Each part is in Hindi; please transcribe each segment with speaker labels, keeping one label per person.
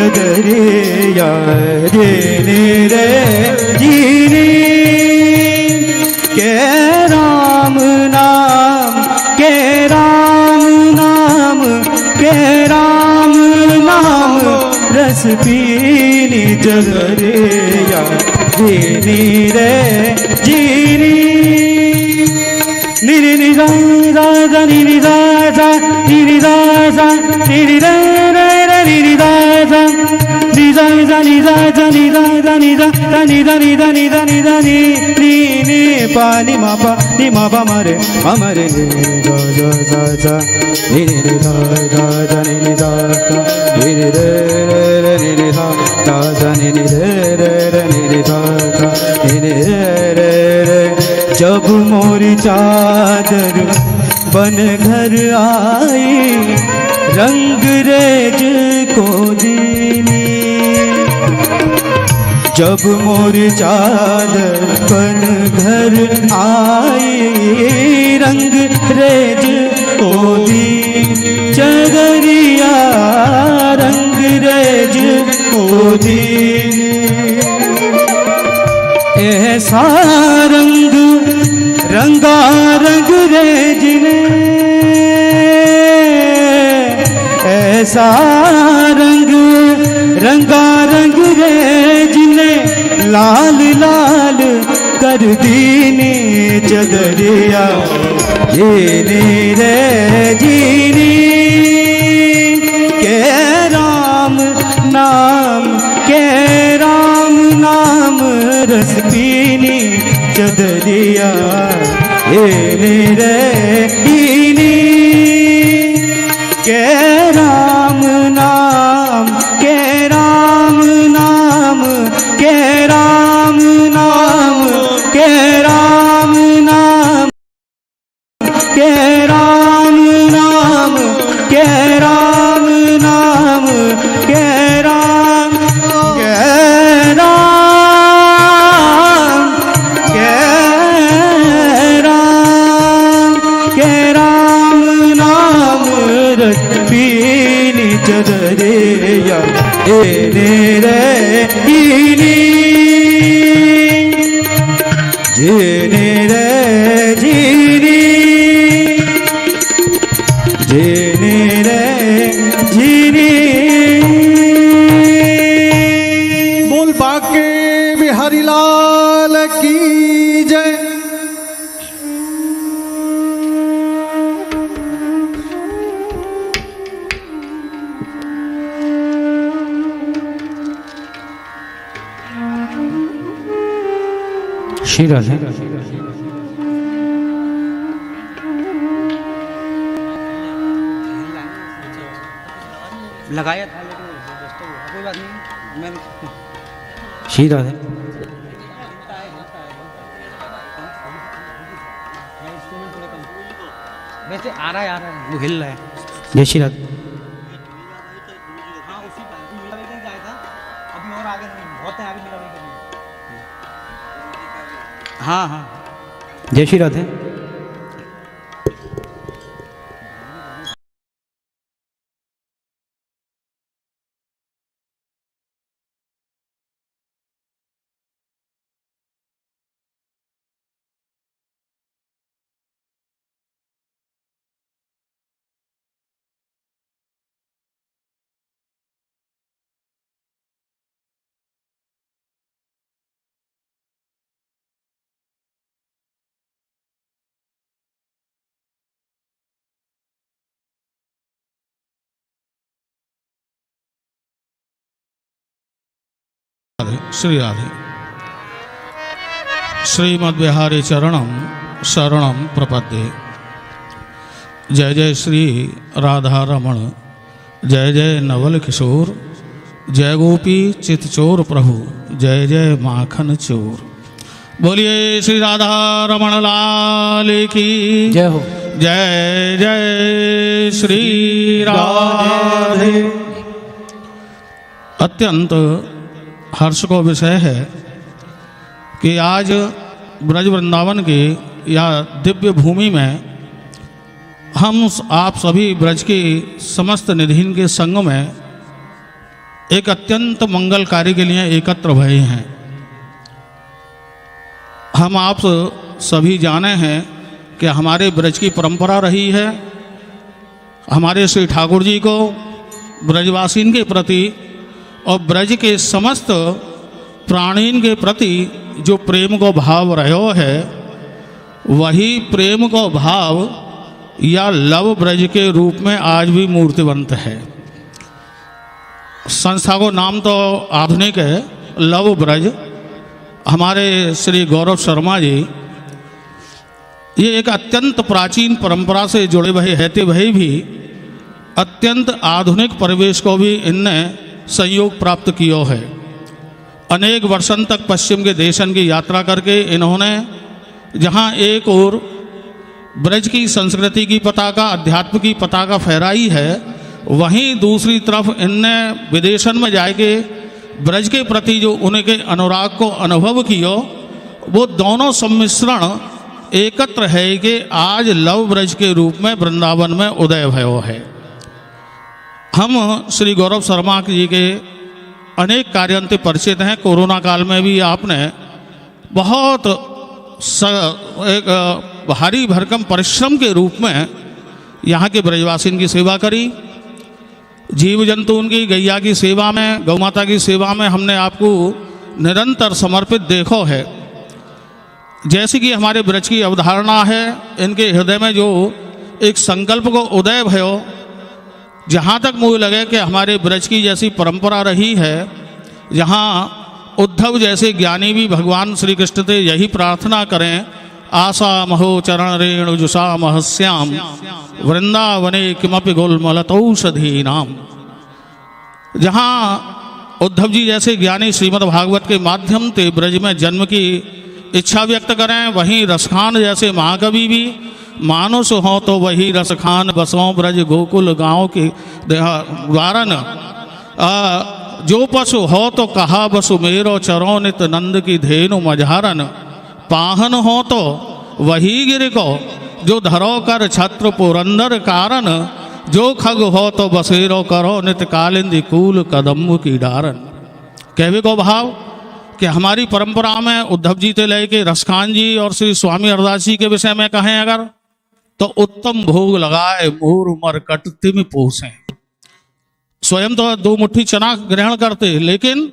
Speaker 1: चदरिया जीनी रे जीनी के राम नाम के राम नाम के राम नाम रस पीनी चदरिया जीनी रे जीनी निरी निजा जा निरी जा निरी जा निरी रे रे रे निरी जा निजा निजा निजा निजा निजा निजा निजा निजा निजा नी नी पानी मापा मरे नी जा जा जा जा निरी रे जा जा जा निरी जा निरी रे रे रे निरी जा जा जा निरी रे रे रे निरी जा जा निरी रे रे रे जब मोरी चादर बन घर आई रंग रेज को दीनी जब मोरी चादर बन घर आई रंग रेज को दीनी चदरिया रंग रेज को दीनी ऐसा रंग रंगा रंग रेज ने ऐसा रंग रंगा रंग रेज ने लाल लाल कर दीनी चदरिया जीनी रे जीनी के राम नाम के राम नाम रस पीनी चदरिया जीनी रे जीनी के राम नाम के राम नाम के राम नाम के राम नाम के राम नाम के राम नाम के राम के राम के राम के राम नाम रस पीनी चदरिया जीनी रे जीनी जीनी रे जीनी जीनी रे जीनी
Speaker 2: बोल बाके बिहारी लाल की जय।
Speaker 1: शीरा है
Speaker 3: लगाया था लेकिन कोई बात नहीं मैं
Speaker 1: शीरा है
Speaker 3: वैसे आ रहा है वो हिल रहा है
Speaker 1: जय श्री राधे
Speaker 3: हाँ उसी बात गाया था अभी और आगे बहुत है आगे मेरा हाँ हाँ
Speaker 1: जय श्री राधे
Speaker 4: श्री राधे श्रीमद्विहारी चरणम शरणम प्रपद्ये। जय जय श्री राधा रमण जय जय नवल किशोर जय गोपी चितचोर प्रभु जय जय माखन चोर। बोलिए श्री राधा रमण लाल की
Speaker 1: जय हो।
Speaker 4: जय जय श्री राधे। अत्यंत हर्ष को विषय है कि आज ब्रज वृंदावन के या दिव्य भूमि में हम आप सभी ब्रज के समस्त निधिन के संग में एक अत्यंत मंगल कार्य के लिए एकत्र भये हैं। हम आप सभी जाने हैं कि हमारे ब्रज की परंपरा रही है, हमारे श्री ठाकुर जी को ब्रजवासीन के प्रति और ब्रज के समस्त प्राणीन के प्रति जो प्रेम को भाव रहो है, वही प्रेम को भाव या लव ब्रज के रूप में आज भी मूर्तिवंत है। संस्था को नाम तो आधुनिक है, लव ब्रज। हमारे श्री गौरव शर्मा जी ये एक अत्यंत प्राचीन परंपरा से जुड़े हुए रहते हुए भी अत्यंत आधुनिक परिवेश को भी इनने संयोग प्राप्त किया है। अनेक वर्षों तक पश्चिम के देशन की यात्रा करके इन्होंने जहाँ एक ओर ब्रज की संस्कृति की पताका, अध्यात्म की पताका फहराई है, वहीं दूसरी तरफ इनने विदेशन में जाके ब्रज के प्रति जो उनके अनुराग को अनुभव किया, वो दोनों सम्मिश्रण एकत्र है कि आज लव ब्रज के रूप में वृंदावन में उदय भयो है। हम श्री गौरव शर्मा जी के अनेक कार्यों से परिचित हैं। कोरोना काल में भी आपने बहुत एक भारी भरकम परिश्रम के रूप में यहाँ के ब्रजवासियों की सेवा करी। जीव जंतु उनकी गैया की सेवा में, गौ माता की सेवा में हमने आपको निरंतर समर्पित देखो है। जैसे कि हमारे ब्रज की अवधारणा है, इनके हृदय में जो एक संकल्प को उदय भयो, जहाँ तक मुझे लगे कि हमारे ब्रज की जैसी परंपरा रही है, जहाँ उद्धव जैसे ज्ञानी भी भगवान श्री कृष्ण से यही प्रार्थना करें, आशा महो चरण रेणु जुषा महस्याम वृंदावने किमपि गोलमलतौषधी नाम। जहाँ उद्धव जी जैसे ज्ञानी श्रीमद् भागवत के माध्यम से ब्रज में जन्म की इच्छा व्यक्त करें, वहीं रसखान जैसे महाकवि भी मानुष हो तो वही रसखान बसों ब्रज गोकुल गांव के द्वारन, जो पशु हो तो कहा बसु मेरो चरो नित नंद की धेनु मझारन, पाहन हो तो वही गिर को जो धरो कर छत्र पुरंदर कारण, जो खग हो तो बसेरो करो नित कालिंदी कूल कदम्ब की डारन। कहवे को भाव कि हमारी परंपरा में उद्धव जी से लेके रसखान जी और श्री स्वामी हरदास जी के विषय में कहें अगर, तो उत्तम भोग लगाए मोर मरकट तिम पोसें। स्वयं तो 2 मुट्ठी चना ग्रहण करते, लेकिन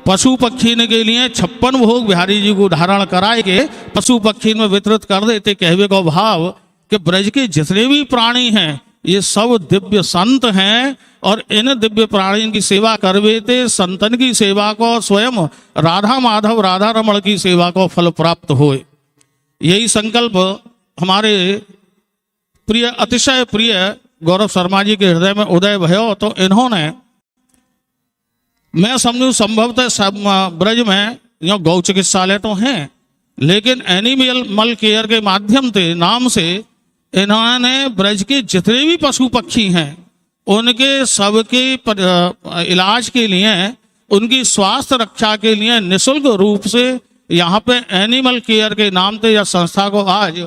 Speaker 4: पशु पक्षी के लिए 56 भोग बिहारी जी को धारण कराए के पशु पक्षी में वितरित कर देते। कहवे को भाव कि ब्रज के जितने भी प्राणी हैं ये सब दिव्य संत हैं, और इन दिव्य प्राणियों की सेवा करवेते संतन की सेवा को स्वयं राधा माधव राधा रमण की सेवा को फल प्राप्त होए। यही संकल्प हमारे प्रिय अतिशय प्रिय गौरव शर्मा जी के हृदय में उदय भयो, तो इन्होंने, मैं समझूं संभवतः ब्रज में यो गौ चिकित्सालय तो हैं, लेकिन एनिमल केयर के माध्यम से नाम से इन्होंने ब्रज के जितने भी पशु पक्षी हैं उनके सबके इलाज के लिए, उनकी स्वास्थ्य रक्षा के लिए निःशुल्क रूप से यहाँ पे एनिमल केयर के नाम से या संस्था को आज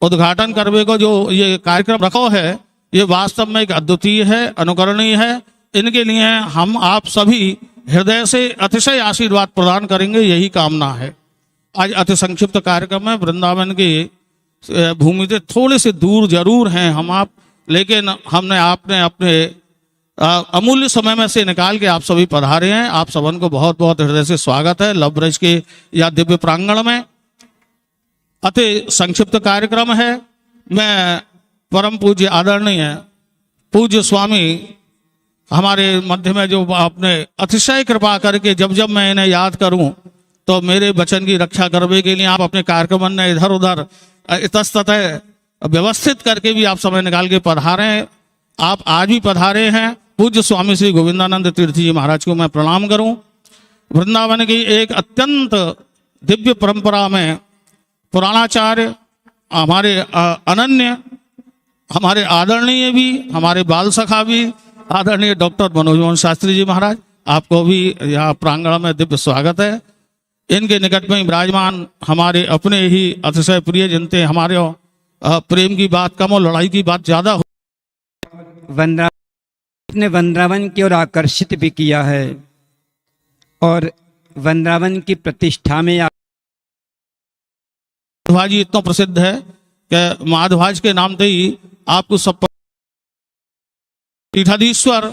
Speaker 4: उद्घाटन करने को जो ये कार्यक्रम रखो है, ये वास्तव में एक अद्वितीय है, अनुकरणीय है। इनके लिए हम आप सभी हृदय से अतिशय आशीर्वाद प्रदान करेंगे, यही कामना है। आज अति संक्षिप्त कार्यक्रम में वृंदावन की भूमि से थोड़े से दूर जरूर हैं हम आप, लेकिन हमने आपने अपने अमूल्य समय में से निकाल के आप सभी पधारे हैं। आप सबन को बहुत बहुत हृदय से स्वागत है लव ब्रज के या दिव्य प्रांगण में। अति संक्षिप्त कार्यक्रम है। मैं परम पूज्य आदरणीय पूज्य स्वामी हमारे मध्य में जो आपने अतिशय कृपा करके जब जब मैं इन्हें याद करूं तो मेरे वचन की रक्षा करने के लिए आप अपने कार्यक्रम ने इधर उधर इतस्ततः व्यवस्थित करके भी आप समय निकाल के पधारे हैं। आप आज भी पधारे हैं। पूज्य स्वामी श्री गोविंदानंद तीर्थ जी महाराज को मैं प्रणाम करूं। वृंदावन की एक अत्यंत दिव्य परंपरा में पुराणाचार्य हमारे अनन्य, हमारे आदरणीय भी, हमारे बाल सखा भी आदरणीय डॉक्टर मनोज मोहन शास्त्री जी महाराज, आपको भी यहाँ प्रांगण में दिव्य स्वागत है। इनके निकट में विराजमान हमारे अपने ही अतिशय प्रिय जनते, हमारे प्रेम की बात कम और लड़ाई की बात ज्यादा हो।
Speaker 5: वंदना अपने वृंदावन की ओर आकर्षित भी किया है और वृंदावन की प्रतिष्ठा में
Speaker 4: माधवाज जी इतना प्रसिद्ध है कि माधवाज के नाम से ही आपको सब पीठाधीश्वर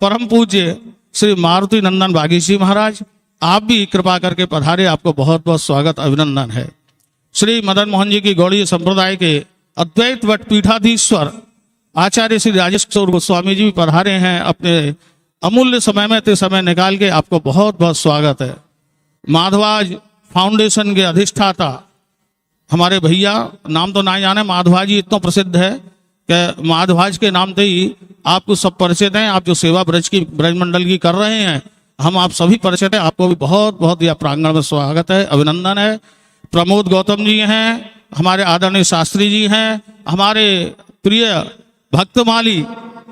Speaker 4: परम पूज्य श्री मारुति नंदन बागीशी महाराज आप भी कृपा करके पधारे, आपको बहुत बहुत स्वागत अभिनंदन है। श्री मदन मोहन जी की गौड़ीय संप्रदाय के अद्वैत वट पीठाधीश्वर आचार्य श्री राजेश किशोर गोस्वामी जी भी पधारे हैं, अपने अमूल्य समय में समय निकाल के आपको बहुत बहुत स्वागत है। माधवाज फाउंडेशन के अधिष्ठाता हमारे भैया, नाम तो ना जाने, माधवाज जी इतना प्रसिद्ध है कि माधवाज के नाम से ही आपको सब परिचित हैं। आप जो सेवा ब्रज मंडल की कर रहे हैं, हम आप सभी परिचित हैं। आपको भी बहुत बहुत यह प्रांगण में स्वागत है, अभिनंदन है। प्रमोद गौतम जी हैं, हमारे आदरणीय शास्त्री जी हैं, हमारे प्रिय भक्तमाली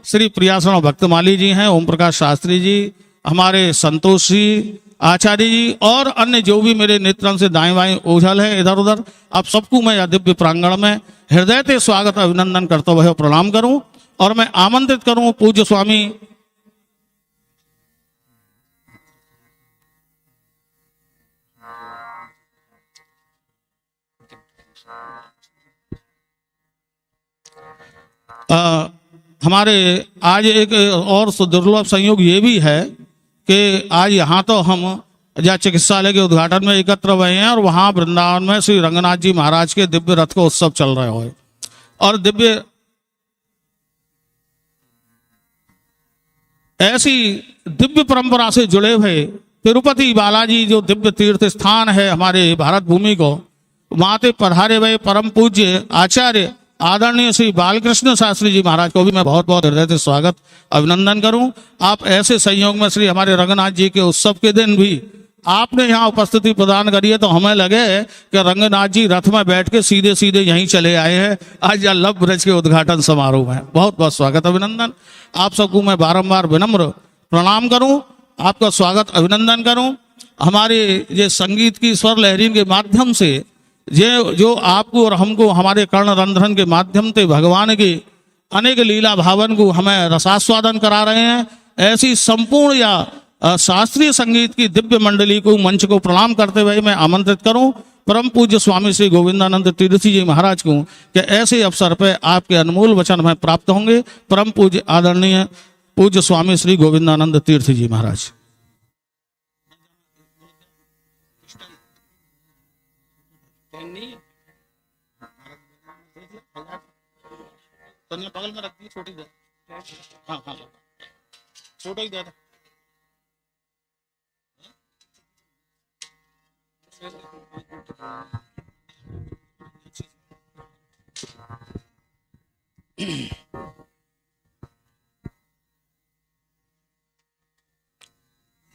Speaker 4: श्री प्रियासण भक्तमाली जी हैं, ओम प्रकाश शास्त्री जी, हमारे संतोष जी आचार्य जी और अन्य जो भी मेरे नेत्रों से दाएं बाएं ओझल है इधर उधर, आप सबको मैं यह दिव्य प्रांगण में हृदय से स्वागत अभिनंदन करता हुए प्रणाम करूं और मैं आमंत्रित करूं पूज्य स्वामी हमारे आज एक और दुर्लभ संयोग ये भी है कि आज यहाँ तो हम जहाँ चिकित्सालय के उद्घाटन में एकत्र हुए हैं और वहाँ वृंदावन में श्री रंगनाथ जी महाराज के दिव्य रथ का उत्सव चल रहा है और दिव्य ऐसी दिव्य परंपरा से जुड़े हुए तिरुपति बालाजी जो दिव्य तीर्थ स्थान है हमारे भारत भूमि को, वहां पे पधारे हुए परम पूज्य आचार्य आदरणीय श्री बालकृष्ण शास्त्री जी महाराज को भी मैं बहुत बहुत हृदय से स्वागत अभिनंदन करूं। आप ऐसे संयोग में श्री हमारे रंगनाथ जी के उत्सव के दिन भी आपने यहाँ उपस्थिति प्रदान करी है, तो हमें लगे कि रंगनाथ जी रथ में बैठ के सीधे सीधे यहीं चले आए हैं आज लव ब्रज के उद्घाटन समारोह में। बहुत बहुत स्वागत अभिनंदन। आप सबको मैं बारंबार विनम्र प्रणाम करूं, आपका स्वागत अभिनंदन करूं। हमारे ये संगीत की स्वर लहरी के माध्यम से जो आपको और हमको हमारे कर्ण रंध्रन के माध्यम से भगवान की अनेक लीला भावन को हमें रसास्वादन करा रहे हैं, ऐसी संपूर्ण या शास्त्रीय संगीत की दिव्य मंडली को मंच को प्रणाम करते हुए मैं आमंत्रित करूं परम पूज्य स्वामी श्री गोविंदानंद तीर्थी जी महाराज को कि ऐसे अवसर पर आपके अनमोल वचन में प्राप्त होंगे। परम पूज्य आदरणीय पूज्य स्वामी श्री गोविंदानंद तीर्थी जी महाराज। बगल में रख दी छोटी दे, हाँ हाँ छोटा ही दे दे।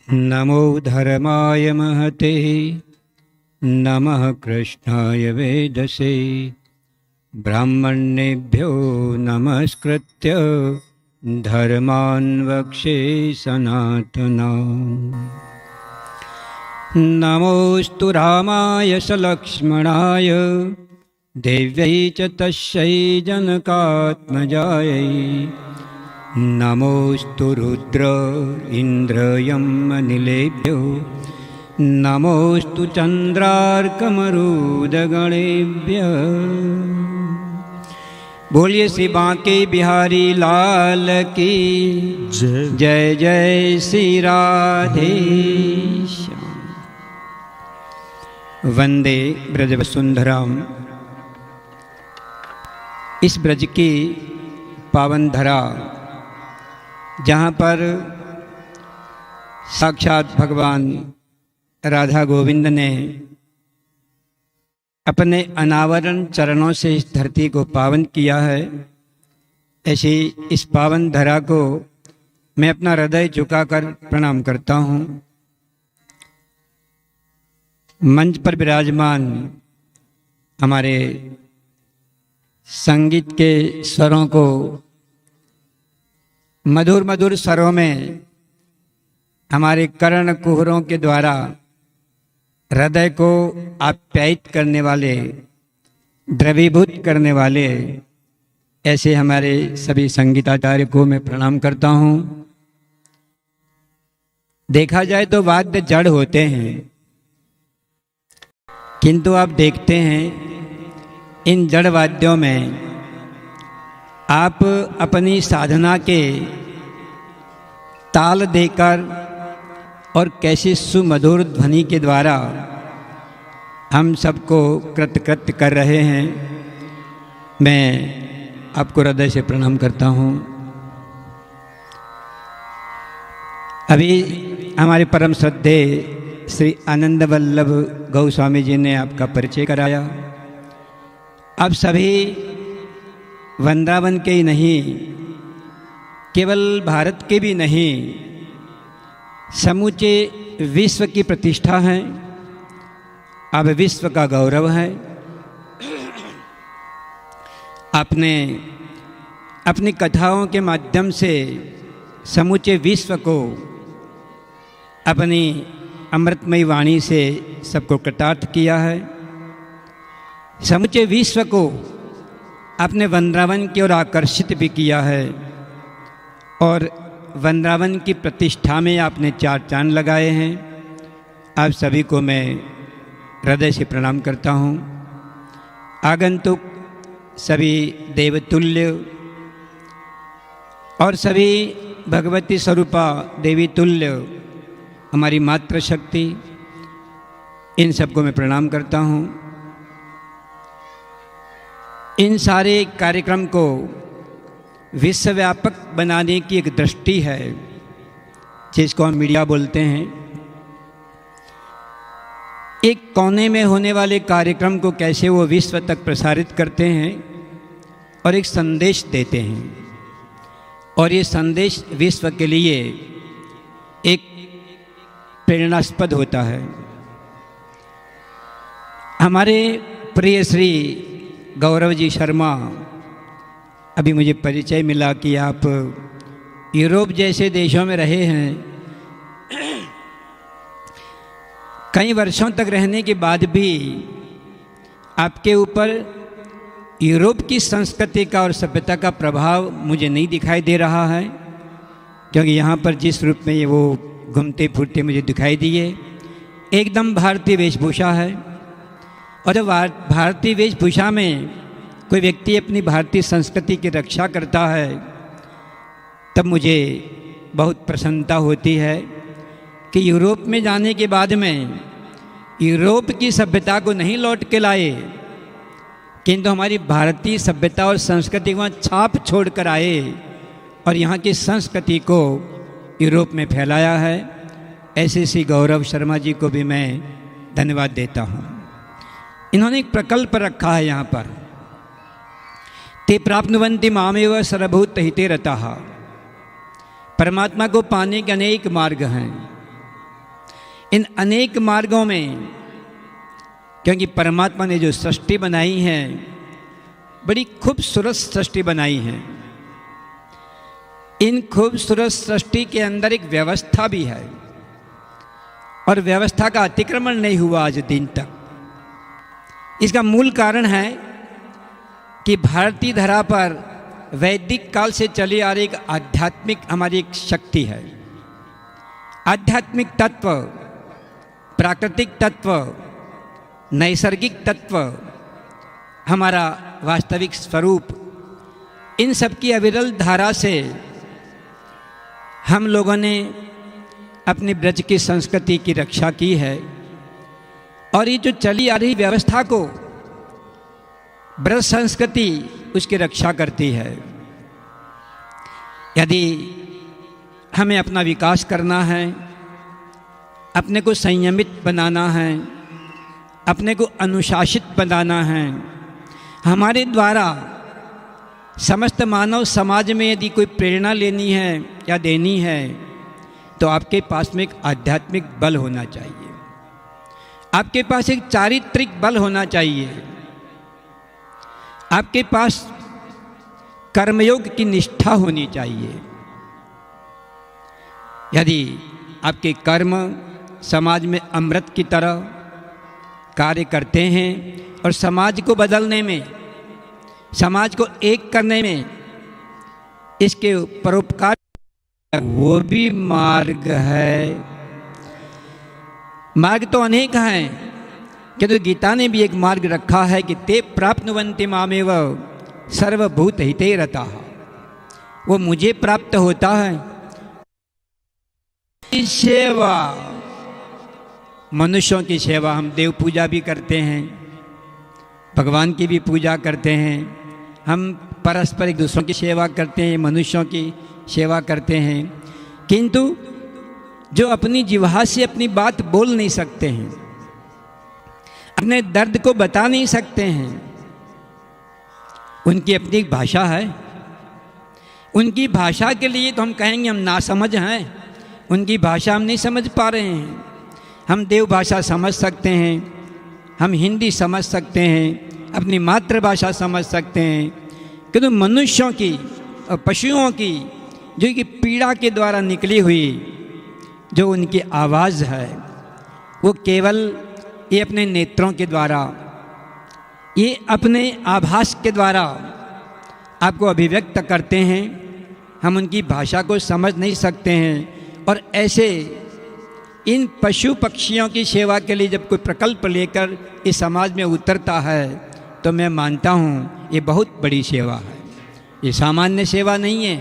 Speaker 5: नमो धर्माय महते नमः कृष्णाय वेदसे ब्राह्मणेभ्यो नमस्कृत्य धर्मान् वक्षे सनातनान्। नमोस्तु रामाय सलक्ष्मणाय देव्यै च तस्यै जनकात्मजायै। नमोस्तु रुद्र इन्द्रयम् अनिलेभ्यो नमोस्तु चंद्रार्कमरुदगणेभ्यः। बोलिए श्री बांके बिहारी लाल की जय जय श्री राधे श्याम। वंदे ब्रज वसुंधराम। इस ब्रज की पावन धरा जहाँ पर साक्षात भगवान राधा गोविंद ने अपने अनावरण चरणों से इस धरती को पावन किया है, ऐसी इस पावन धरा को मैं अपना हृदय झुकाकर प्रणाम करता हूँ। मंच पर विराजमान हमारे संगीत के स्वरों को मधुर मधुर स्वरों में हमारे कर्ण कुहरों के द्वारा हृदय को आप्यायित करने वाले, द्रवीभूत करने वाले ऐसे हमारे सभी संगीताचार्य को मैं प्रणाम करता हूँ। देखा जाए तो वाद्य जड़ होते हैं, किंतु आप देखते हैं इन जड़ वाद्यों में आप अपनी साधना के ताल देकर और कैसी सुमधुर ध्वनि के द्वारा हम सबको कृतकृत्य कर रहे हैं। मैं आपको हृदय से प्रणाम करता हूँ। अभी हमारे परम श्रद्धेय श्री आनंद वल्लभ गोस्वामी जी ने आपका परिचय कराया। अब सभी वृंदावन के ही नहीं, केवल भारत के भी नहीं, समूचे विश्व की प्रतिष्ठा है, अब विश्व का गौरव है। आपने अपनी कथाओं के माध्यम से समूचे विश्व को अपनी अमृतमयी वाणी से सबको कृतार्थ किया है। समूचे विश्व को आपने वृंदावन की ओर आकर्षित भी किया है और वृंदावन की प्रतिष्ठा में आपने 4 चांद लगाए हैं। आप सभी को मैं हृदय से प्रणाम करता हूँ। आगंतुक सभी देवतुल्य और सभी भगवती स्वरूपा देवी तुल्य हमारी मातृशक्ति, इन सबको मैं प्रणाम करता हूँ। इन सारे कार्यक्रम को विश्वव्यापक बनाने की एक दृष्टि है, जिसको हम मीडिया बोलते हैं। एक कोने में होने वाले कार्यक्रम को कैसे वो विश्व तक प्रसारित करते हैं और एक संदेश देते हैं, और ये संदेश विश्व के लिए एक प्रेरणास्पद होता है। हमारे प्रिय श्री गौरव जी शर्मा, अभी मुझे परिचय मिला कि आप यूरोप जैसे देशों में रहे हैं। कई वर्षों तक रहने के बाद भी आपके ऊपर यूरोप की संस्कृति का और सभ्यता का प्रभाव मुझे नहीं दिखाई दे रहा है, क्योंकि यहाँ पर जिस रूप में ये वो घूमते फिरते मुझे दिखाई दिए, एकदम भारतीय वेशभूषा है। और जब भारतीय वेशभूषा में कोई व्यक्ति अपनी भारतीय संस्कृति की रक्षा करता है, तब मुझे बहुत प्रसन्नता होती है कि यूरोप में जाने के बाद में यूरोप की सभ्यता को नहीं लौट के लाए, किंतु हमारी भारतीय सभ्यता और संस्कृति वहाँ छाप छोड़ कर आए और यहाँ की संस्कृति को यूरोप में फैलाया है। ऐसे श्री गौरव शर्मा जी को भी मैं धन्यवाद देता हूँ। इन्होंने एक प्रकल्प रखा है यहाँ पर, ते प्राप्नुवन्ति मामेव सर्वभूत हिते रताः। परमात्मा को पाने के अनेक मार्ग हैं। इन अनेक मार्गों में, क्योंकि परमात्मा ने जो सृष्टि बनाई है, बड़ी खूबसूरत सृष्टि बनाई है, इन खूबसूरत सृष्टि के अंदर एक व्यवस्था भी है और व्यवस्था का अतिक्रमण नहीं हुआ आज दिन तक। इसका मूल कारण है कि भारतीय धरा पर वैदिक काल से चली आ रही एक आध्यात्मिक हमारी एक शक्ति है। आध्यात्मिक तत्व, प्राकृतिक तत्व, नैसर्गिक तत्व, हमारा वास्तविक स्वरूप, इन सब की अविरल धारा से हम लोगों ने अपनी ब्रज की संस्कृति की रक्षा की है। और ये जो चली आ रही व्यवस्था को ब्रज संस्कृति उसकी रक्षा करती है। यदि हमें अपना विकास करना है, अपने को संयमित बनाना है, अपने को अनुशासित बनाना है, हमारे द्वारा समस्त मानव समाज में यदि कोई प्रेरणा लेनी है या देनी है, तो आपके पास में एक आध्यात्मिक बल होना चाहिए, आपके पास एक चारित्रिक बल होना चाहिए, आपके पास कर्मयोग की निष्ठा होनी चाहिए। यदि आपके कर्म समाज में अमृत की तरह कार्य करते हैं और समाज को बदलने में समाज को एक करने में इसके परोपकार, वो भी मार्ग है। मार्ग तो अनेक हैं, किंतु गीता ने भी एक मार्ग रखा है कि ते प्राप्नुवन्ति मामेव सर्वभूत हिते रताः। वो मुझे प्राप्त होता है। सेवा, मनुष्यों की सेवा, हम देव पूजा भी करते हैं, भगवान की भी पूजा करते हैं, हम परस्पर एक दूसरों की सेवा करते हैं, मनुष्यों की सेवा करते हैं, किंतु जो अपनी जिह्वा से अपनी बात बोल नहीं सकते हैं, अपने दर्द को बता नहीं सकते हैं, उनकी अपनी एक भाषा है। उनकी भाषा के लिए तो हम कहेंगे हम नासमझ हैं, उनकी भाषा हम नहीं समझ पा रहे हैं। हम देव भाषा समझ सकते हैं, हम हिंदी समझ सकते हैं, अपनी मातृभाषा समझ सकते हैं, किंतु मनुष्यों की और पशुओं की जो कि पीड़ा के द्वारा निकली हुई जो उनकी आवाज़ है, वो केवल ये अपने नेत्रों के द्वारा, ये अपने आभास के द्वारा आपको अभिव्यक्त करते हैं। हम उनकी भाषा को समझ नहीं सकते हैं। और ऐसे इन पशु पक्षियों की सेवा के लिए जब कोई प्रकल्प लेकर इस समाज में उतरता है, तो मैं मानता हूँ ये बहुत बड़ी सेवा है, ये सामान्य सेवा नहीं है।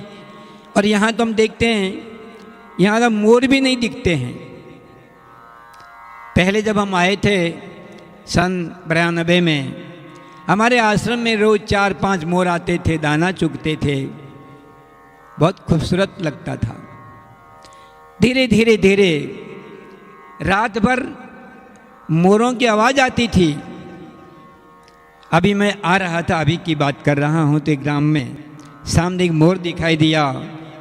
Speaker 5: और यहाँ तो हम देखते हैं, यहाँ तो मोर भी नहीं दिखते हैं। पहले जब हम आए थे सन 92 में, हमारे आश्रम में रोज़ 4-5 मोर आते थे, दाना चुगते थे, बहुत खूबसूरत लगता था। धीरे धीरे धीरे रात भर मोरों की आवाज़ आती थी। अभी मैं आ रहा था, अभी की बात कर रहा हूँ, तो एक ग्राम में सामने एक मोर दिखाई दिया।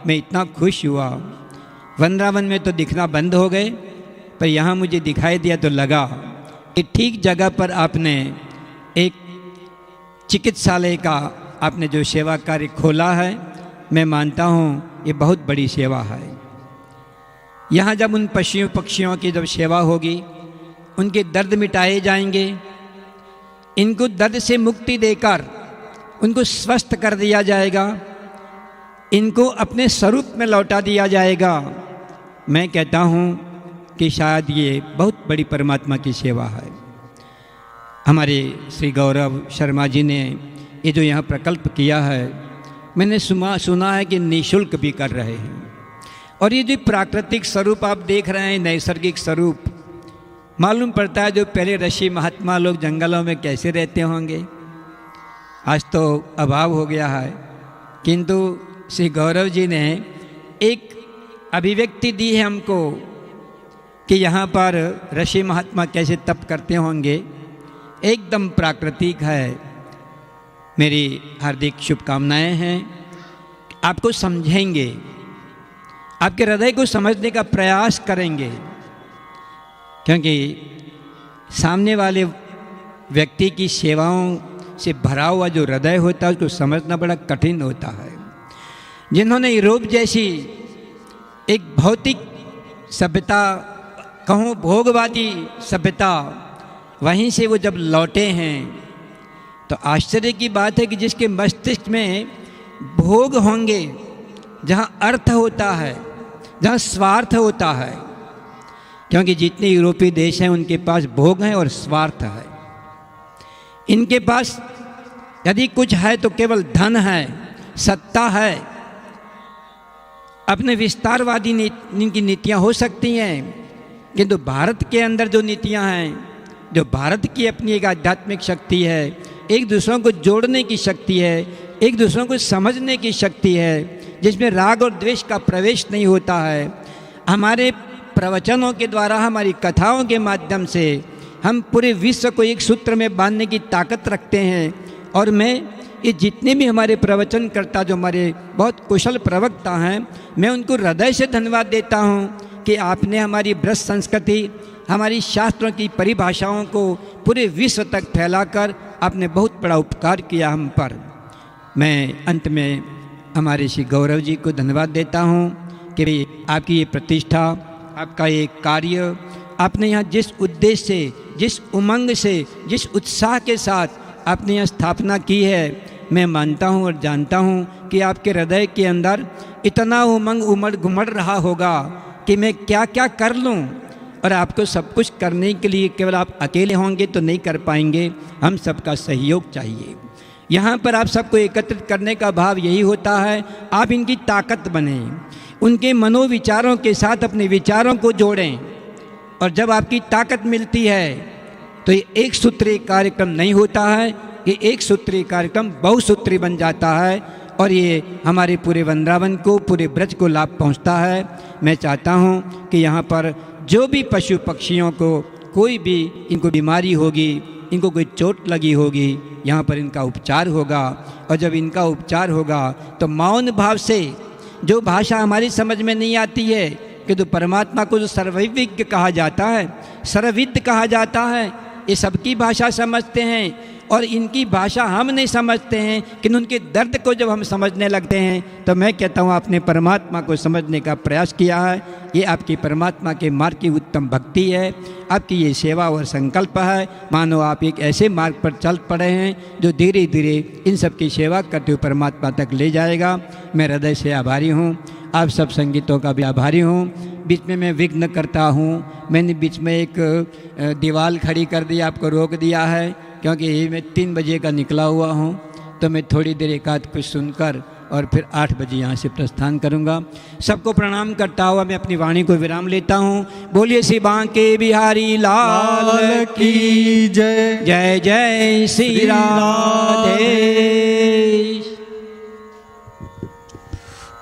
Speaker 5: मैं इतना खुश हुआ। वृंदावन में तो दिखना बंद हो गए, पर यहाँ मुझे दिखाई दिया तो लगा कि ठीक जगह पर आपने एक चिकित्सालय का आपने जो सेवा कार्य खोला है, मैं मानता हूँ ये बहुत बड़ी सेवा है। यहाँ जब उन पशुओं पक्षियों की जब सेवा होगी, उनके दर्द मिटाए जाएंगे, इनको दर्द से मुक्ति देकर उनको स्वस्थ कर दिया जाएगा, इनको अपने स्वरूप में लौटा दिया जाएगा। मैं कहता हूँ कि शायद ये बहुत बड़ी परमात्मा की सेवा है। हमारे श्री गौरव शर्मा जी ने ये जो यहाँ प्रकल्प किया है, मैंने सुना है कि निःशुल्क भी कर रहे हैं। और ये जो प्राकृतिक स्वरूप आप देख रहे हैं, नैसर्गिक स्वरूप, मालूम पड़ता है जो पहले ऋषि महात्मा लोग जंगलों में कैसे रहते होंगे। आज तो अभाव हो गया है, किंतु श्री गौरव जी ने एक अभिव्यक्ति दी है हमको कि यहाँ पर ऋषि महात्मा कैसे तप करते होंगे। एकदम प्राकृतिक है। मेरी हार्दिक शुभकामनाएं हैं। आपको समझेंगे, आपके हृदय को समझने का प्रयास करेंगे, क्योंकि सामने वाले व्यक्ति की सेवाओं से भरा हुआ जो हृदय होता है उसको समझना बड़ा कठिन होता है। जिन्होंने यूरोप जैसी एक भौतिक सभ्यता, कहूँ भोगवादी सभ्यता, वहीं से वो जब लौटे हैं तो आश्चर्य की बात है कि जिसके मस्तिष्क में भोग होंगे, जहाँ अर्थ होता है, जहाँ स्वार्थ होता है, क्योंकि जितने यूरोपीय देश हैं उनके पास भोग है और स्वार्थ है। इनके पास यदि कुछ है तो केवल धन है, सत्ता है। अपने विस्तारवादी इनकी नीतियाँ हो सकती हैं, किंतु भारत के अंदर जो नीतियाँ हैं, जो भारत की अपनी एक आध्यात्मिक शक्ति है, एक दूसरों को जोड़ने की शक्ति है, एक दूसरों को समझने की शक्ति है, जिसमें राग और द्वेष का प्रवेश नहीं होता है। हमारे प्रवचनों के द्वारा, हमारी कथाओं के माध्यम से हम पूरे विश्व को एक सूत्र में बांधने की ताकत रखते हैं। और मैं ये जितने भी हमारे प्रवचनकर्ता, जो हमारे बहुत कुशल प्रवक्ता हैं, मैं उनको हृदय से धन्यवाद देता हूँ कि आपने हमारी ब्रज संस्कृति, हमारी शास्त्रों की परिभाषाओं को पूरे विश्व तक फैलाकर आपने बहुत बड़ा उपकार किया हम पर। मैं अंत में हमारे श्री गौरव जी को धन्यवाद देता हूँ कि आपकी ये प्रतिष्ठा, आपका ये कार्य, आपने यहाँ जिस उद्देश्य से, जिस उमंग से, जिस उत्साह के साथ आपने यहाँ स्थापना की है, मैं मानता हूँ और जानता हूँ कि आपके हृदय के अंदर इतना उमंग उमड़ घुमड़ रहा होगा कि मैं क्या क्या कर लूँ। और आपको सब कुछ करने के लिए केवल आप अकेले होंगे तो नहीं कर पाएंगे, हम सबका सहयोग चाहिए। यहाँ पर आप सबको एकत्रित करने का भाव यही होता है, आप इनकी ताकत बने, उनके मनोविचारों के साथ अपने विचारों को जोड़ें। और जब आपकी ताकत मिलती है तो ये एक सूत्रीय कार्यक्रम नहीं होता है, ये एक सूत्रीय कार्यक्रम बहुसूत्री बन जाता है और ये हमारे पूरे वृंदावन को, पूरे ब्रज को लाभ पहुंचता है। मैं चाहता हूं कि यहाँ पर जो भी पशु पक्षियों को कोई भी इनको बीमारी होगी, इनको कोई चोट लगी होगी, यहाँ पर इनका उपचार होगा। और जब इनका उपचार होगा तो मौन भाव से, जो भाषा हमारी समझ में नहीं आती है, कि तो परमात्मा को जो सर्वविज्ञ कहा जाता है, सर्वविद कहा जाता है, ये सबकी भाषा समझते हैं और इनकी भाषा हम नहीं समझते हैं, कि उनके दर्द को जब हम समझने लगते हैं तो मैं कहता हूँ आपने परमात्मा को समझने का प्रयास किया है। ये आपकी परमात्मा के मार्ग की उत्तम भक्ति है, आपकी ये सेवा और संकल्प है। मानो आप एक ऐसे मार्ग पर चल पड़े हैं जो धीरे धीरे इन सब की सेवा करते हुए परमात्मा तक ले जाएगा। मैं हृदय से आभारी हूँ, आप सब संगीतों का भी आभारी हूँ। बीच में मैं विघ्न करता हूँ, मैंने बीच में एक दीवार खड़ी कर दी, आपको रोक दिया है, क्योंकि मैं 3 बजे का निकला हुआ हूँ, तो मैं थोड़ी देर एकाध कुछ सुनकर और फिर 8 बजे यहाँ से प्रस्थान करूँगा। सबको प्रणाम करता हुआ मैं अपनी वाणी को विराम लेता हूँ। बोलिए श्री बांके बिहारी लाल
Speaker 2: की जय।
Speaker 5: जय जय श्री राधे।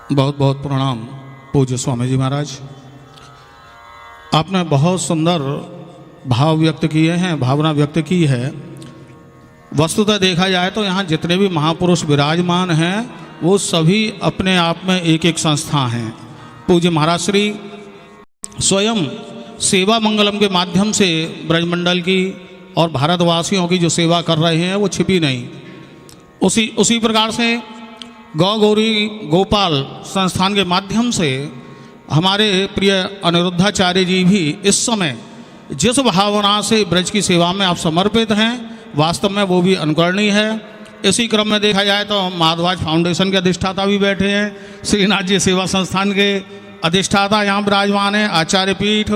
Speaker 4: बहुत बहुत प्रणाम पूज्य स्वामी जी महाराज। आपने बहुत सुंदर भाव व्यक्त किए हैं, भावना व्यक्त की है। वस्तुतः देखा जाए तो यहाँ जितने भी महापुरुष विराजमान हैं वो सभी अपने आप में एक एक संस्था हैं। पूज्य महाराज श्री स्वयं सेवा मंगलम के माध्यम से ब्रजमंडल की और भारतवासियों की जो सेवा कर रहे हैं वो छिपी नहीं। उसी प्रकार से गौ गौरी गोपाल संस्थान के माध्यम से हमारे प्रिय अनिरुद्धाचार्य जी भी इस समय जिस भावना से ब्रज की सेवा में आप समर्पित हैं, वास्तव में वो भी अनुकरणीय है। इसी क्रम में देखा जाए तो माधवाज फाउंडेशन के अधिष्ठाता भी बैठे हैं, श्रीनाथ जी सेवा संस्थान के अधिष्ठाता यहाँ विराजमान हैं, आचार्य पीठ,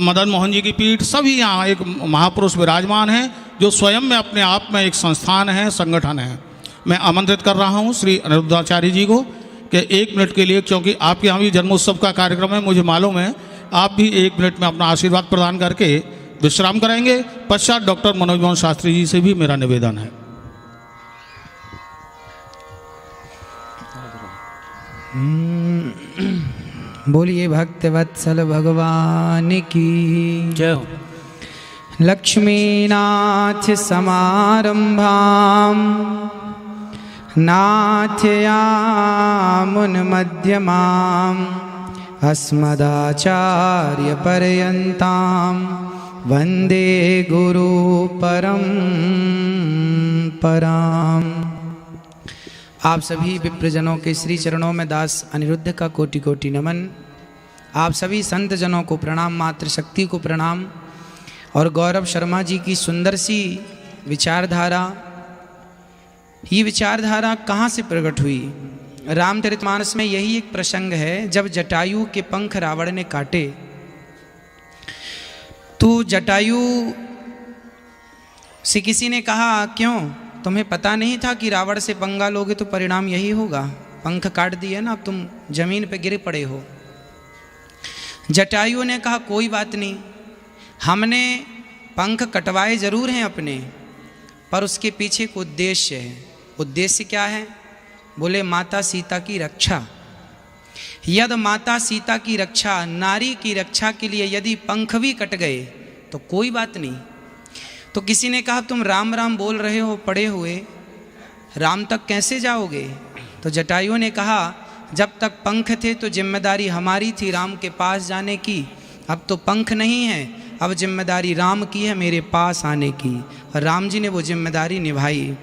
Speaker 4: मदन मोहन जी की पीठ, सभी यहाँ एक महापुरुष विराजमान हैं जो स्वयं में अपने आप में एक संस्थान है, संगठन है। मैं आमंत्रित कर रहा हूँ श्री अनिरुद्धाचार्य जी को कि 1 मिनट के लिए, क्योंकि आपके यहाँ भी जन्मोत्सव का कार्यक्रम है, मुझे मालूम है, आप भी 1 मिनट में अपना आशीर्वाद प्रदान करके विश्राम करेंगे। पश्चात डॉक्टर मनोज मोहन शास्त्री जी से भी मेरा निवेदन है।
Speaker 6: बोलिए भक्तवत्सल भगवान की
Speaker 3: जय हो।
Speaker 6: लक्ष्मीनाथ समारंभाम नाथयामुन मध्यमाम अस्मदाचार्य पर्यन्ताम वंदे गुरु परंपराम। आप सभी विप्रजनों के श्री चरणों में दास अनिरुद्ध का कोटि कोटि नमन। आप सभी संत जनों को प्रणाम, मातृशक्ति को प्रणाम। और गौरव शर्मा जी की सुंदर सी विचारधारा, ये विचारधारा कहाँ से प्रकट हुई? रामचरितमानस में यही एक प्रसंग है, जब जटायु के पंख रावण ने काटे तो जटायु से किसी ने कहा, क्यों तुम्हें पता नहीं था कि रावण से पंगा लोगे तो परिणाम यही होगा? पंख काट दिए ना, अब तुम जमीन पे गिरे पड़े हो। जटायु ने कहा, कोई बात नहीं, हमने पंख कटवाए जरूर हैं अपने, पर उसके पीछे एक उद्देश्य है। उद्देश्य क्या है? बोले माता सीता की रक्षा। यदि माता सीता की रक्षा, नारी की रक्षा के लिए यदि पंख भी कट गए तो कोई बात नहीं। तो किसी ने कहा, तुम राम राम बोल रहे हो पड़े हुए, राम तक कैसे जाओगे? तो जटायु ने कहा, जब तक पंख थे तो जिम्मेदारी हमारी थी राम के पास जाने की, अब तो पंख नहीं है, अब जिम्मेदारी राम की है मेरे पास आने की। और राम जी ने वो जिम्मेदारी निभाई।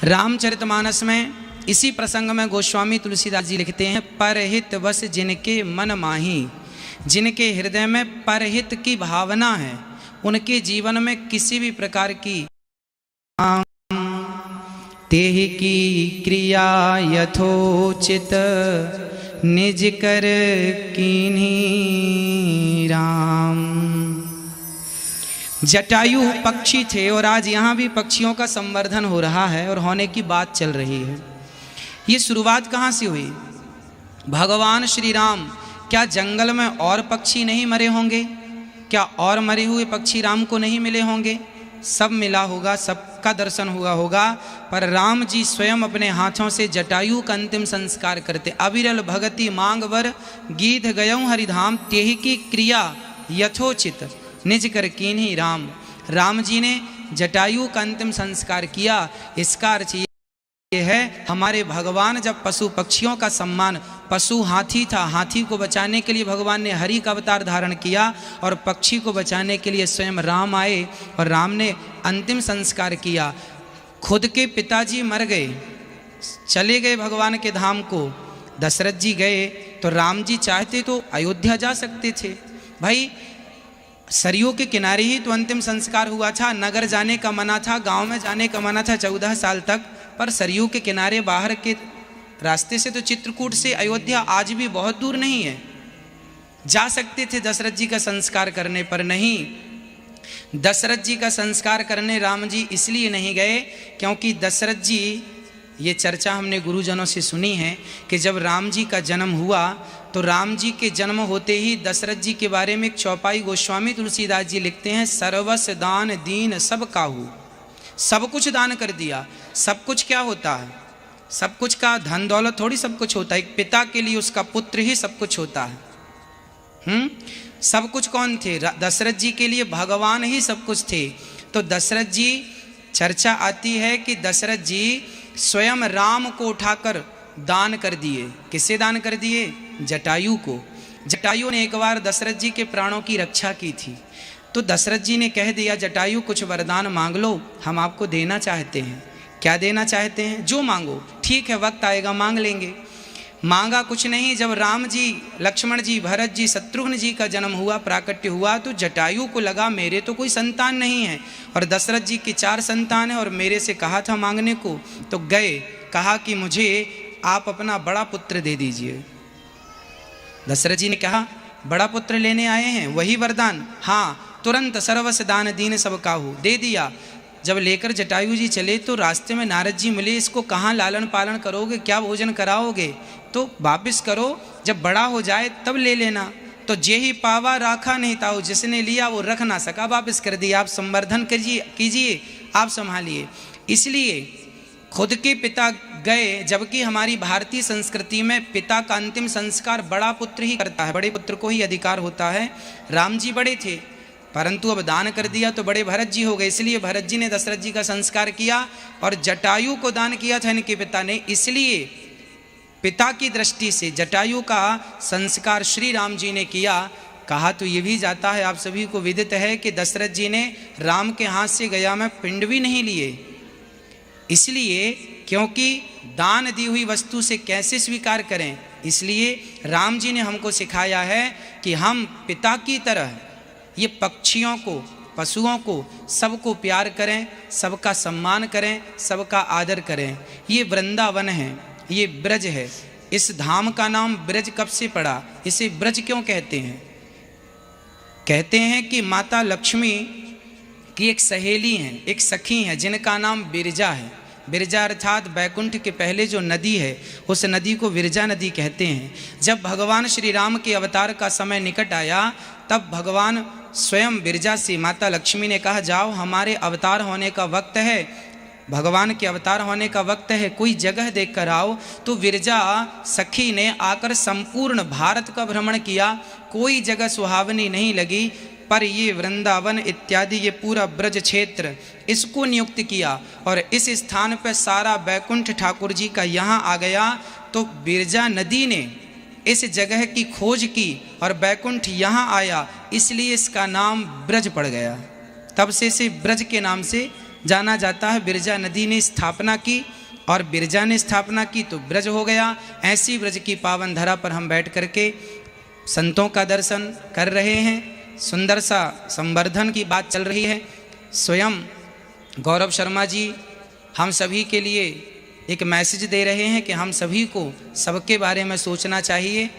Speaker 6: रामचरितमानस में इसी प्रसंग में गोस्वामी तुलसीदास जी लिखते हैं, परहित वस जिनके मन माही, जिनके हृदय में परहित की भावना है, उनके जीवन में किसी भी प्रकार की तेहि की क्रिया यथोचित निज कर कीन्ही राम। जटायु पक्षी थे और आज यहाँ भी पक्षियों का संवर्धन हो रहा है और होने की बात चल रही है। ये शुरुआत कहाँ से हुई? भगवान श्री राम, क्या जंगल में और पक्षी नहीं मरे होंगे? क्या और मरे हुए पक्षी राम को नहीं मिले होंगे? सब मिला होगा, सबका दर्शन हुआ होगा, पर राम जी स्वयं अपने हाथों से जटायु का अंतिम संस्कार करते। अविरल भगति मांग वर गीत गयऊं हरिधाम, तेहि की क्रिया यथोचित निज कर कीन्ही राम। राम जी ने जटायु का अंतिम संस्कार किया। इसका अर्थ ये है, हमारे भगवान जब पशु पक्षियों का सम्मान, पशु हाथी था, हाथी को बचाने के लिए भगवान ने हरि का अवतार धारण किया और पक्षी को बचाने के लिए स्वयं राम आए और राम ने अंतिम संस्कार किया। खुद के पिताजी मर गए, चले गए भगवान के धाम को, दशरथ जी गए, तो राम जी चाहते तो अयोध्या जा सकते थे। भाई सरयू के किनारे ही तो अंतिम संस्कार हुआ था, नगर जाने का मना था, गांव में जाने का मना था 14 साल तक, पर सरयू के किनारे बाहर के रास्ते से तो चित्रकूट से अयोध्या आज भी बहुत दूर नहीं है, जा सकते थे दशरथ जी का संस्कार करने, पर नहीं। दशरथ जी का संस्कार करने राम जी इसलिए नहीं गए क्योंकि दशरथ जी, ये चर्चा हमने गुरुजनों से सुनी है कि जब राम जी का जन्म हुआ तो राम जी के जन्म होते ही दशरथ जी के बारे में एक चौपाई गोस्वामी तुलसीदास जी लिखते हैं, सर्वस दान दीन सब काहू, सब कुछ दान कर दिया। सब कुछ क्या होता है? सब कुछ का धन दौलत थोड़ी सब कुछ होता है, एक पिता के लिए उसका पुत्र ही सब कुछ होता है। सब कुछ कौन थे? दशरथ जी के लिए भगवान ही सब कुछ थे। तो दशरथ जी, चर्चा आती है कि दशरथ जी स्वयं राम को उठाकर दान कर दिए। किसे दान कर दिए? जटायु को। जटायु ने एक बार दशरथ जी के प्राणों की रक्षा की थी, तो दशरथ जी ने कह दिया, जटायु कुछ वरदान मांग लो, हम आपको देना चाहते हैं। क्या देना चाहते हैं? जो मांगो, ठीक है, वक्त आएगा मांग लेंगे। मांगा कुछ नहीं। जब राम जी, लक्ष्मण जी, भरत जी, शत्रुघ्न जी का जन्म हुआ, प्राकट्य हुआ, तो जटायु को लगा मेरे तो कोई संतान नहीं है और दशरथ जी की 4 संतान है और मेरे से कहा था मांगने को, तो गए, कहा कि मुझे आप अपना बड़ा पुत्र दे दीजिए। दशरथ जी ने कहा बड़ा पुत्र लेने आए हैं, वही वरदान? हाँ, तुरंत सर्वस दान दीन सब काहू, दे दिया। जब लेकर जटायु जी चले तो रास्ते में नारद जी मिले, इसको कहाँ लालन पालन करोगे, क्या भोजन कराओगे? तो वापिस करो, जब बड़ा हो जाए तब ले लेना। तो जे ही पावा राखा नहीं ताऊ, जिसने लिया वो रख ना सका, वापिस कर दिया। आप संवर्धन कीजिए, आप संभालिए। इसलिए खुद के पिता गए, जबकि हमारी भारतीय संस्कृति में पिता का अंतिम संस्कार बड़ा पुत्र ही करता है, बड़े पुत्र को ही अधिकार होता है। राम जी बड़े थे, परंतु अब दान कर दिया तो बड़े भरत जी हो गए, इसलिए भरत जी ने दशरथ जी का संस्कार किया और जटायु को दान किया था इनके पिता ने। इसलिए पिता की दृष्टि से जटायु का संस्कार श्री राम जी ने किया। कहा तो ये भी जाता है, आप सभी को विदित है कि दशरथ जी ने राम के हाथ से गया में पिंड भी नहीं लिए, इसलिए क्योंकि दान दी हुई वस्तु से कैसे स्वीकार करें। इसलिए राम जी ने हमको सिखाया है कि हम पिता की तरह ये पक्षियों को, पशुओं को, सबको प्यार करें, सबका सम्मान करें, सबका आदर करें। ये वृंदावन है, ये ब्रज है। इस धाम का नाम ब्रज कब से पड़ा? इसे ब्रज क्यों कहते हैं? कहते हैं कि माता लक्ष्मी की एक सहेली हैं, एक सखी हैं, जिनका नाम बिरजा है। बिरजा अर्थात बैकुंठ के पहले जो नदी है, उस नदी को विरजा नदी कहते हैं। जब भगवान श्री राम के अवतार का समय निकट आया, तब भगवान स्वयं बिरजा से, माता लक्ष्मी ने कहा जाओ, हमारे अवतार होने का वक्त है, भगवान के अवतार होने का वक्त है, कोई जगह देख कर आओ। तो विरजा सखी ने आकर संपूर्ण भारत का भ्रमण किया, कोई जगह सुहावनी नहीं लगी, पर ये वृंदावन इत्यादि ये पूरा ब्रज क्षेत्र, इसको नियुक्त किया और इस स्थान पर सारा बैकुंठ ठाकुर जी का यहाँ आ गया। तो बिरजा नदी ने इस जगह की खोज की और बैकुंठ यहाँ आया, इसलिए इसका नाम ब्रज पड़ गया। तब से इसे ब्रज के नाम से जाना जाता है। बिरजा नदी ने स्थापना की और बिरजा ने स्थापना की तो ब्रज हो गया। ऐसी ब्रज की पावन धरा पर हम बैठ करके संतों का दर्शन कर रहे हैं। सुंदर सा संवर्धन की बात चल रही है। स्वयं गौरव शर्मा जी हम सभी के लिए एक मैसेज दे रहे हैं कि हम सभी को सबके बारे में सोचना चाहिए।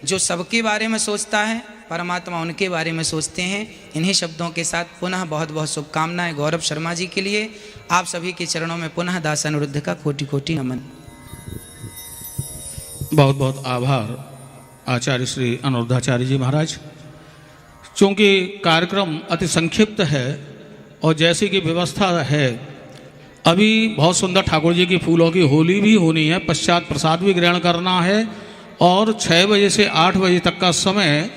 Speaker 6: जो सबके बारे में सोचता है परमात्मा उनके बारे में सोचते हैं। इन्हीं शब्दों के साथ पुनः बहुत बहुत शुभकामनाएं गौरव शर्मा जी के लिए। आप सभी के चरणों में पुनः दास अनिरुद्ध का कोटि कोटि नमन।
Speaker 4: बहुत बहुत आभार आचार्य श्री अनिरुद्धाचार्य जी महाराज। चूँकि कार्यक्रम अति संक्षिप्त है और जैसी की व्यवस्था है, अभी बहुत सुंदर ठाकुर जी की फूलों की होली भी होनी है, पश्चात प्रसाद भी ग्रहण करना है और 6 बजे से 8 बजे तक का समय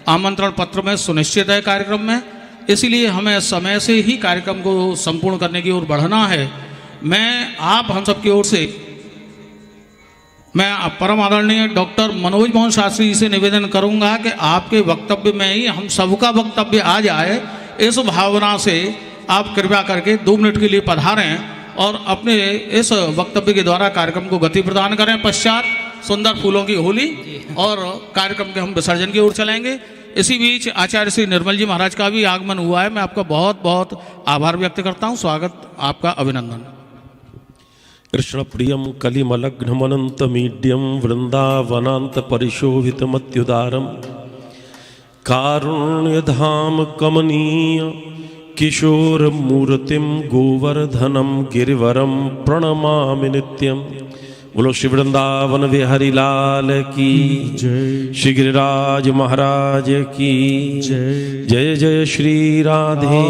Speaker 4: आमंत्रण पत्र में सुनिश्चित है कार्यक्रम में। इसलिए हमें समय से ही कार्यक्रम को संपूर्ण करने की ओर बढ़ना है। हम सब की ओर से मैं परम आदरणीय डॉक्टर मनोज मोहन शास्त्री जी से निवेदन करूंगा कि आपके वक्तव्य में ही हम सबका वक्तव्य आ जाए, इस भावना से आप कृपया करके 2 मिनट के लिए पधारें और अपने इस वक्तव्य के द्वारा कार्यक्रम को गति प्रदान करें। पश्चात सुंदर फूलों की होली और कार्यक्रम के हम विसर्जन की ओर चलेंगे। इसी बीच आचार्य श्री निर्मल जी महाराज का भी आगमन हुआ है। मैं आपका बहुत बहुत आभार व्यक्त करता हूँ। स्वागत, आपका अभिनंदन।
Speaker 7: कृष्ण प्रियम कलिमलग्नमनंत मीड्यम वृंदावनांत परिशोभितमत्युदारम कारुण्यधाम कमनीय किशोर मूर्तिम गोवर्धनम गिरिवरम प्रणमामि नित्यम। बोलो श्री वृंदावन बिहारी लाल की जय, श्री गिरिराज महाराज की जय। जय जय श्री राधे,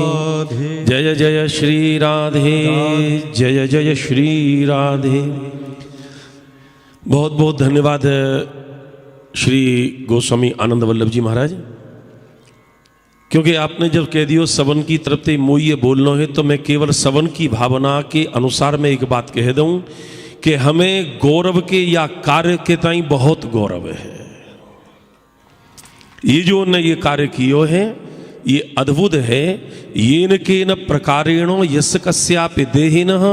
Speaker 7: जय जय श्री राधे, जय जय श्री राधे। बहुत बहुत धन्यवाद श्री गोस्वामी आनंद वल्लभ जी महाराज, क्योंकि आपने जब कह दियो सवन की तरफ से मोइये बोलना है तो मैं केवल सवन की भावना के अनुसार मैं एक बात कह दूं कि हमें गौरव के या कार्य के ताई बहुत गौरव है। ये जो ने ये कार्य कियो है ये अद्भुत है। येन केन प्रकारेण यस्य कस्यापि देहिनः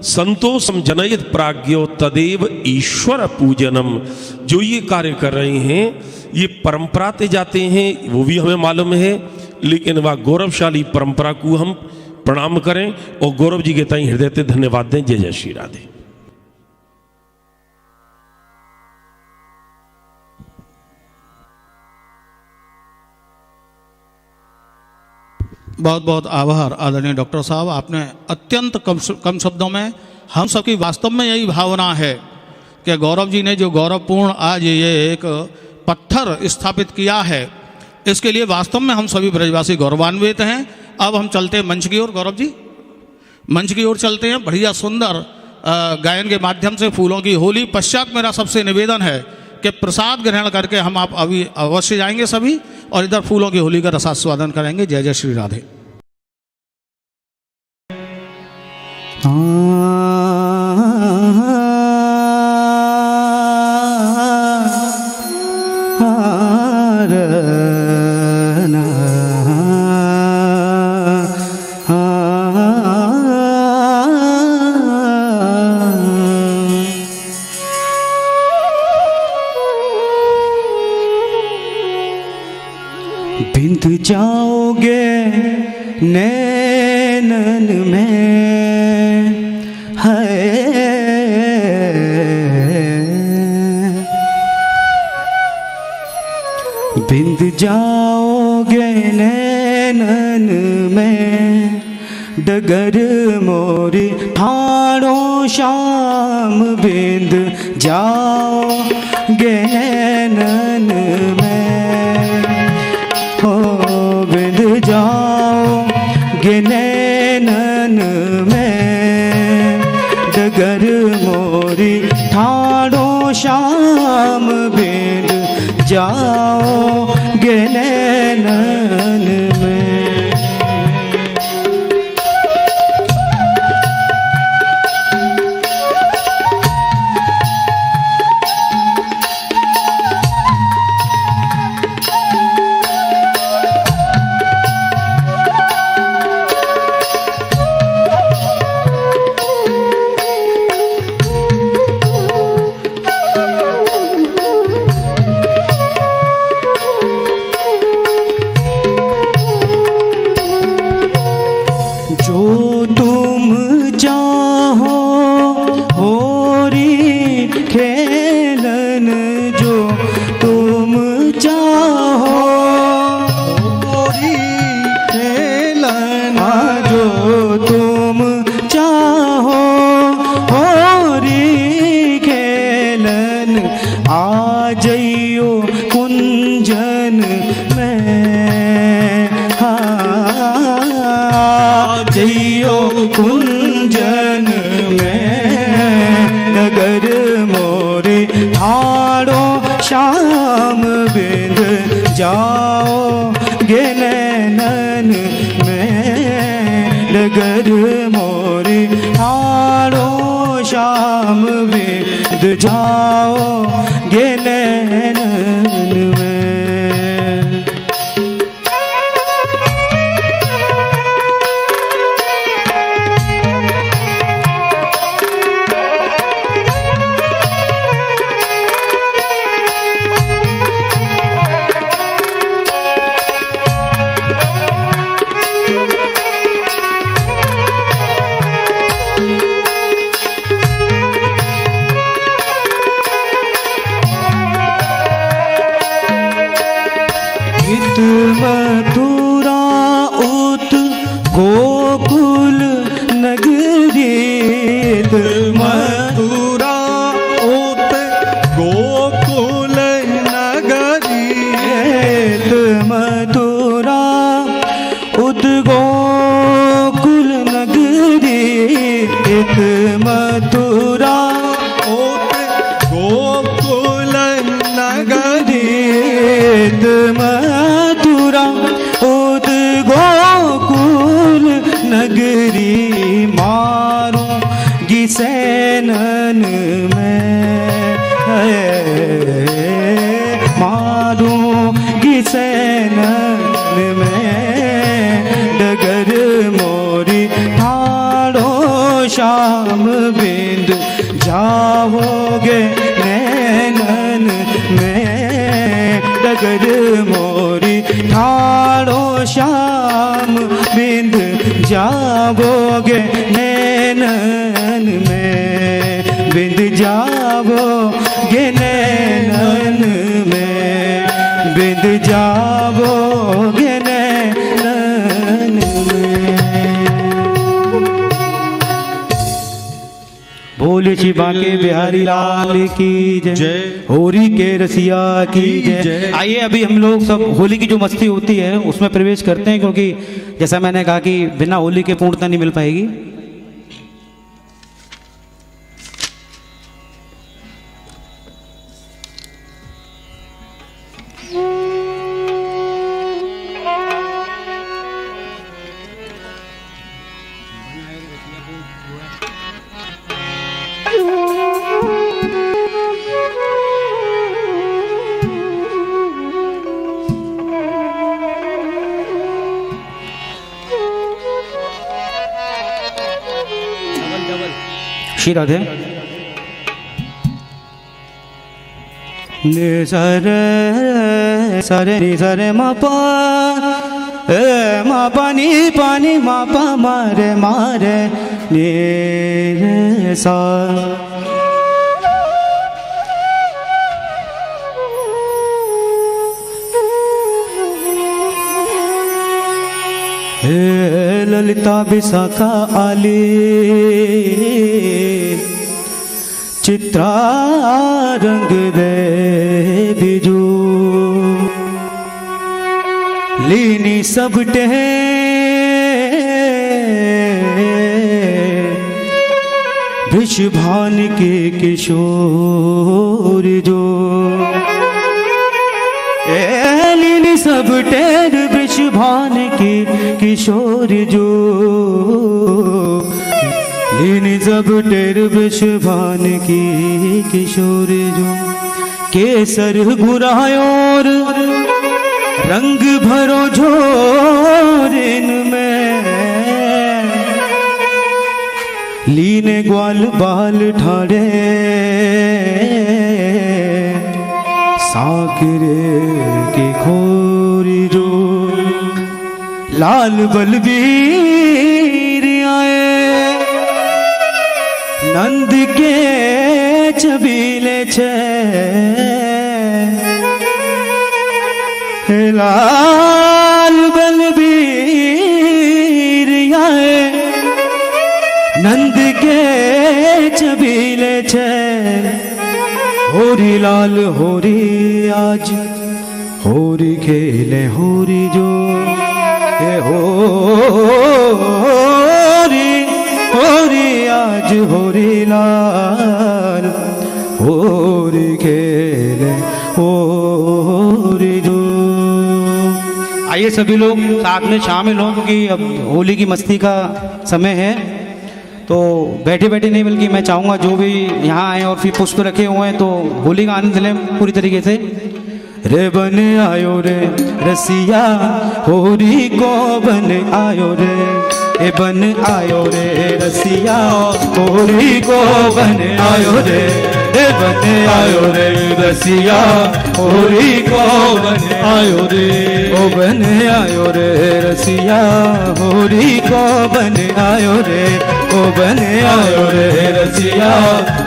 Speaker 7: संतोषम जनयत प्राज्ञो तदेव ईश्वर पूजनम। जो ये कार्य कर रहे हैं ये परंपरा ते जाते हैं, वो भी हमें मालूम है, लेकिन वह गौरवशाली परंपरा को हम प्रणाम करें और गौरव जी के ताई हृदय से धन्यवाद दें। जय जय श्री राधे।
Speaker 4: बहुत बहुत आभार आदरणीय डॉक्टर साहब। आपने अत्यंत कम शब्दों में हम सबकी वास्तव में यही भावना है कि गौरव जी ने जो गौरवपूर्ण आज ये एक पत्थर स्थापित किया है, इसके लिए वास्तव में हम सभी ब्रजवासी गौरवान्वित हैं। अब हम चलते हैं मंच की ओर। गौरव जी मंच की ओर चलते हैं। बढ़िया सुंदर गायन के माध्यम से फूलों की होली। पश्चात मेरा सबसे निवेदन है कि प्रसाद ग्रहण करके हम आप अभी अवश्य जाएंगे सभी और इधर फूलों की होली का रसास्वादन करेंगे। जय जय श्री राधे।
Speaker 1: बिंद जाओगे नैनन में है, बिंद जाओगे नैनन में डगर मोरी ठाणो शाम। बिंद जाओगे नैनन में हो, बिंद जाओगे नैनन में डगर मोरी ठाणो श्याम। बिंद जाओगे नैनन में। हाँ जइयो कुंजन में नगर मोरे ठाड़ो श्याम बिंद जाओ गे नैनन में नगर मोरे ठाड़ो श्याम बिंद जाओ गे नैनन में। मथुरा उत गोकुल नगरी,
Speaker 2: मथुरा उत गोकुल नगरी,
Speaker 1: मथुरा उत गोकुल नगरी, मथुरा
Speaker 2: उत गोकुल नगरी,
Speaker 1: मथुरा उत गोकुल नगरी, मारो गिसैनन में मारो गिसैनन में डगर मोरी ठाड़ो श्याम बिंद जाओगे नैनन में डगर मोरी ठाड़ो श्याम बिंद जाओगे नैनन में बिंद जाओगे नैनन में बिंद जाओगे नैनन में। बोले श्री बांके बिहारी लाल की जय, होली के रसिया की जय। आइए अभी हम लोग सब होली की जो मस्ती होती है उसमें प्रवेश करते हैं, क्योंकि जैसा मैंने कहा कि बिना होली के पूर्णता नहीं मिल पाएगी। श्री राधे। नि सरे सरे नि सरे मा पा मा पानी पानी मा पा मारे मारे नि रे सा। ललिता विशाखा आली चित्रा रंग दे बिजू लीनी सब टे विषभान के किशोर जो लीनी सब टेर विषभान के किशोर जो लीनी सब टेर विषभान की किशोर जो केसर गुरायोर रंग भरो झोरिन में लीने ग्वाल बाल ठाड़े साकरे के खोरी जो लाल बलबीर आए नंद के छबीले छे लाल बलबीर आए नंद के छबीले छे होरी लाल होरी आज होरी खेले होरी जो ए होरी होरी आज होरी लाल होरी खेले होरी जो। आइए सभी लोग साथ में शामिल हों क्योंकि अब होली की मस्ती का समय है। तो बैठे बैठे नहीं बल्कि मैं चाहूँगा जो भी यहाँ आए और फिर पुष्प रखे हुए हैं तो होली का आनंद लें पूरी तरीके से। रे बन आयो रे रसिया होरी को बन आयो रे ए बन आयो रे रसिया होरी को बन आयो रे ए बन आयो रे रसिया होरी को बन आयो रे ओ बन आयो रे रसिया होरी को बन आयो रे ओ बन आयो रे रसिया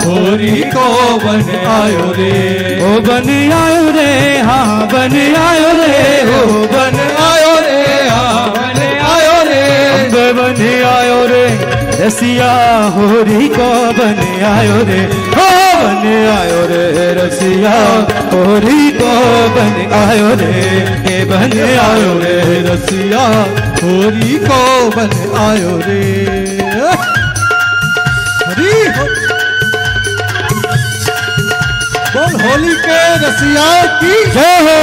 Speaker 1: होरी को बन आयो रे ओ बन आयो रे हाँ बन आयो रे ओ बन आयो रे हाँ बन आयो रे बन आयो रे रसिया होरी को बन आयो रे हो बन आयो रे रसिया होरी को बन आयो रे ए बन आयो रे रसिया होरी को बन आयो रे।
Speaker 2: हरी बोल होली के रसिया की
Speaker 1: जय हो।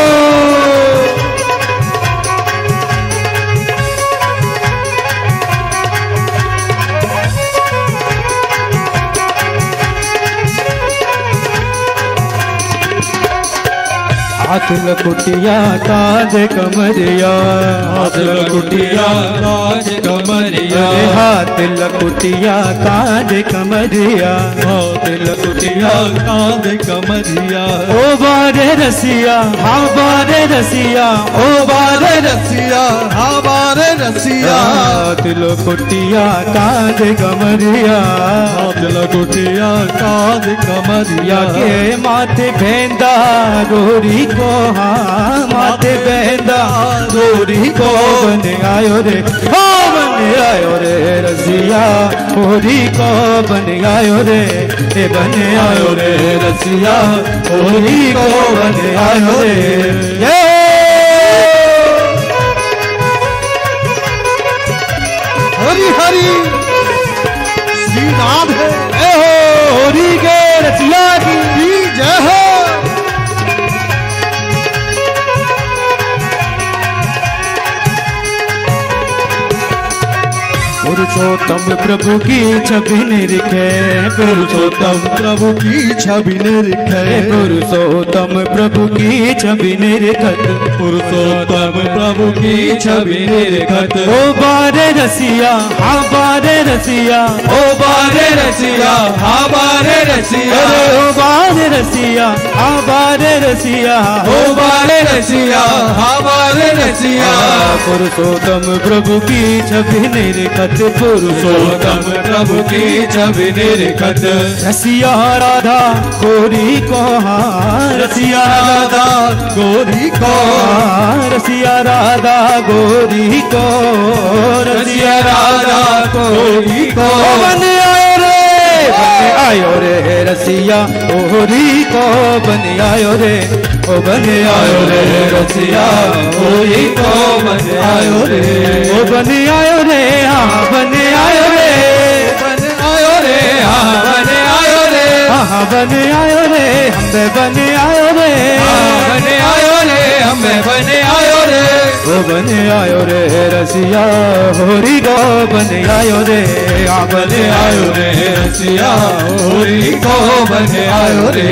Speaker 1: हाथ लकुटिया ताज कमरिया हाथ लकुटिया ताज कमरिया हाथ लकुटिया ताज कमरिया हाथ लकुटिया ताज कमरिया ओ बारे रसिया हाँ बारे रसिया ओ बारे रसिया हाँ बारे रसिया हाथ लकुटिया ताज कमरिया हाथ लकुटिया ताज कमरिया के माथे भेंदा रोरी को हाँ माथे बहदा रोरी को बन आयो रे हो बन आयो रे रसिया होरी को बन आयो रे ए बन आयो रे रसिया होरी को बन आयो रे।
Speaker 2: हरी हरी श्री राधे
Speaker 1: होरी के रसिया की
Speaker 2: जय हो।
Speaker 1: पुरुषोत्तम प्रभु की छवि निरखे पुरुषोत्तम प्रभु की छवि निरखे पुरुषोत्तम प्रभु की छवि निरखत पुरुषोत्तम प्रभु की छवि निरखत ओ बारे रसिया हाँ बारे रसिया ओ बारे रसिया हाँ बारे रसिया ओ बारे रसिया हाँ बारे रसिया ओ बारे रसिया हाँ बारे रसिया पुरुषोत्तम प्रभु की छवि निरखत पुरुषोत्तम प्रभु की छवि निरखत रसिया राधा गोरी को हाँ रसिया राधा गोरी को रसिया राधा गोरी को रसिया राधा गोरी को बन आयो रे रसिया होरी को बन आयो रे ओ बन आयो रे रसिया होरी को बन आयो रे ओ बन आयो रे हाँ बन आयो रे बन आयो रे हाँ बन आयो रे हाँ बन आयो रे हमें बन आयो रे बन आयो रे हमें बन आयो रे ओ बन आयो रे रसिया होरी को बन आयो रे हाँ बन आयो रे रसिया होरी को बन आयो रे।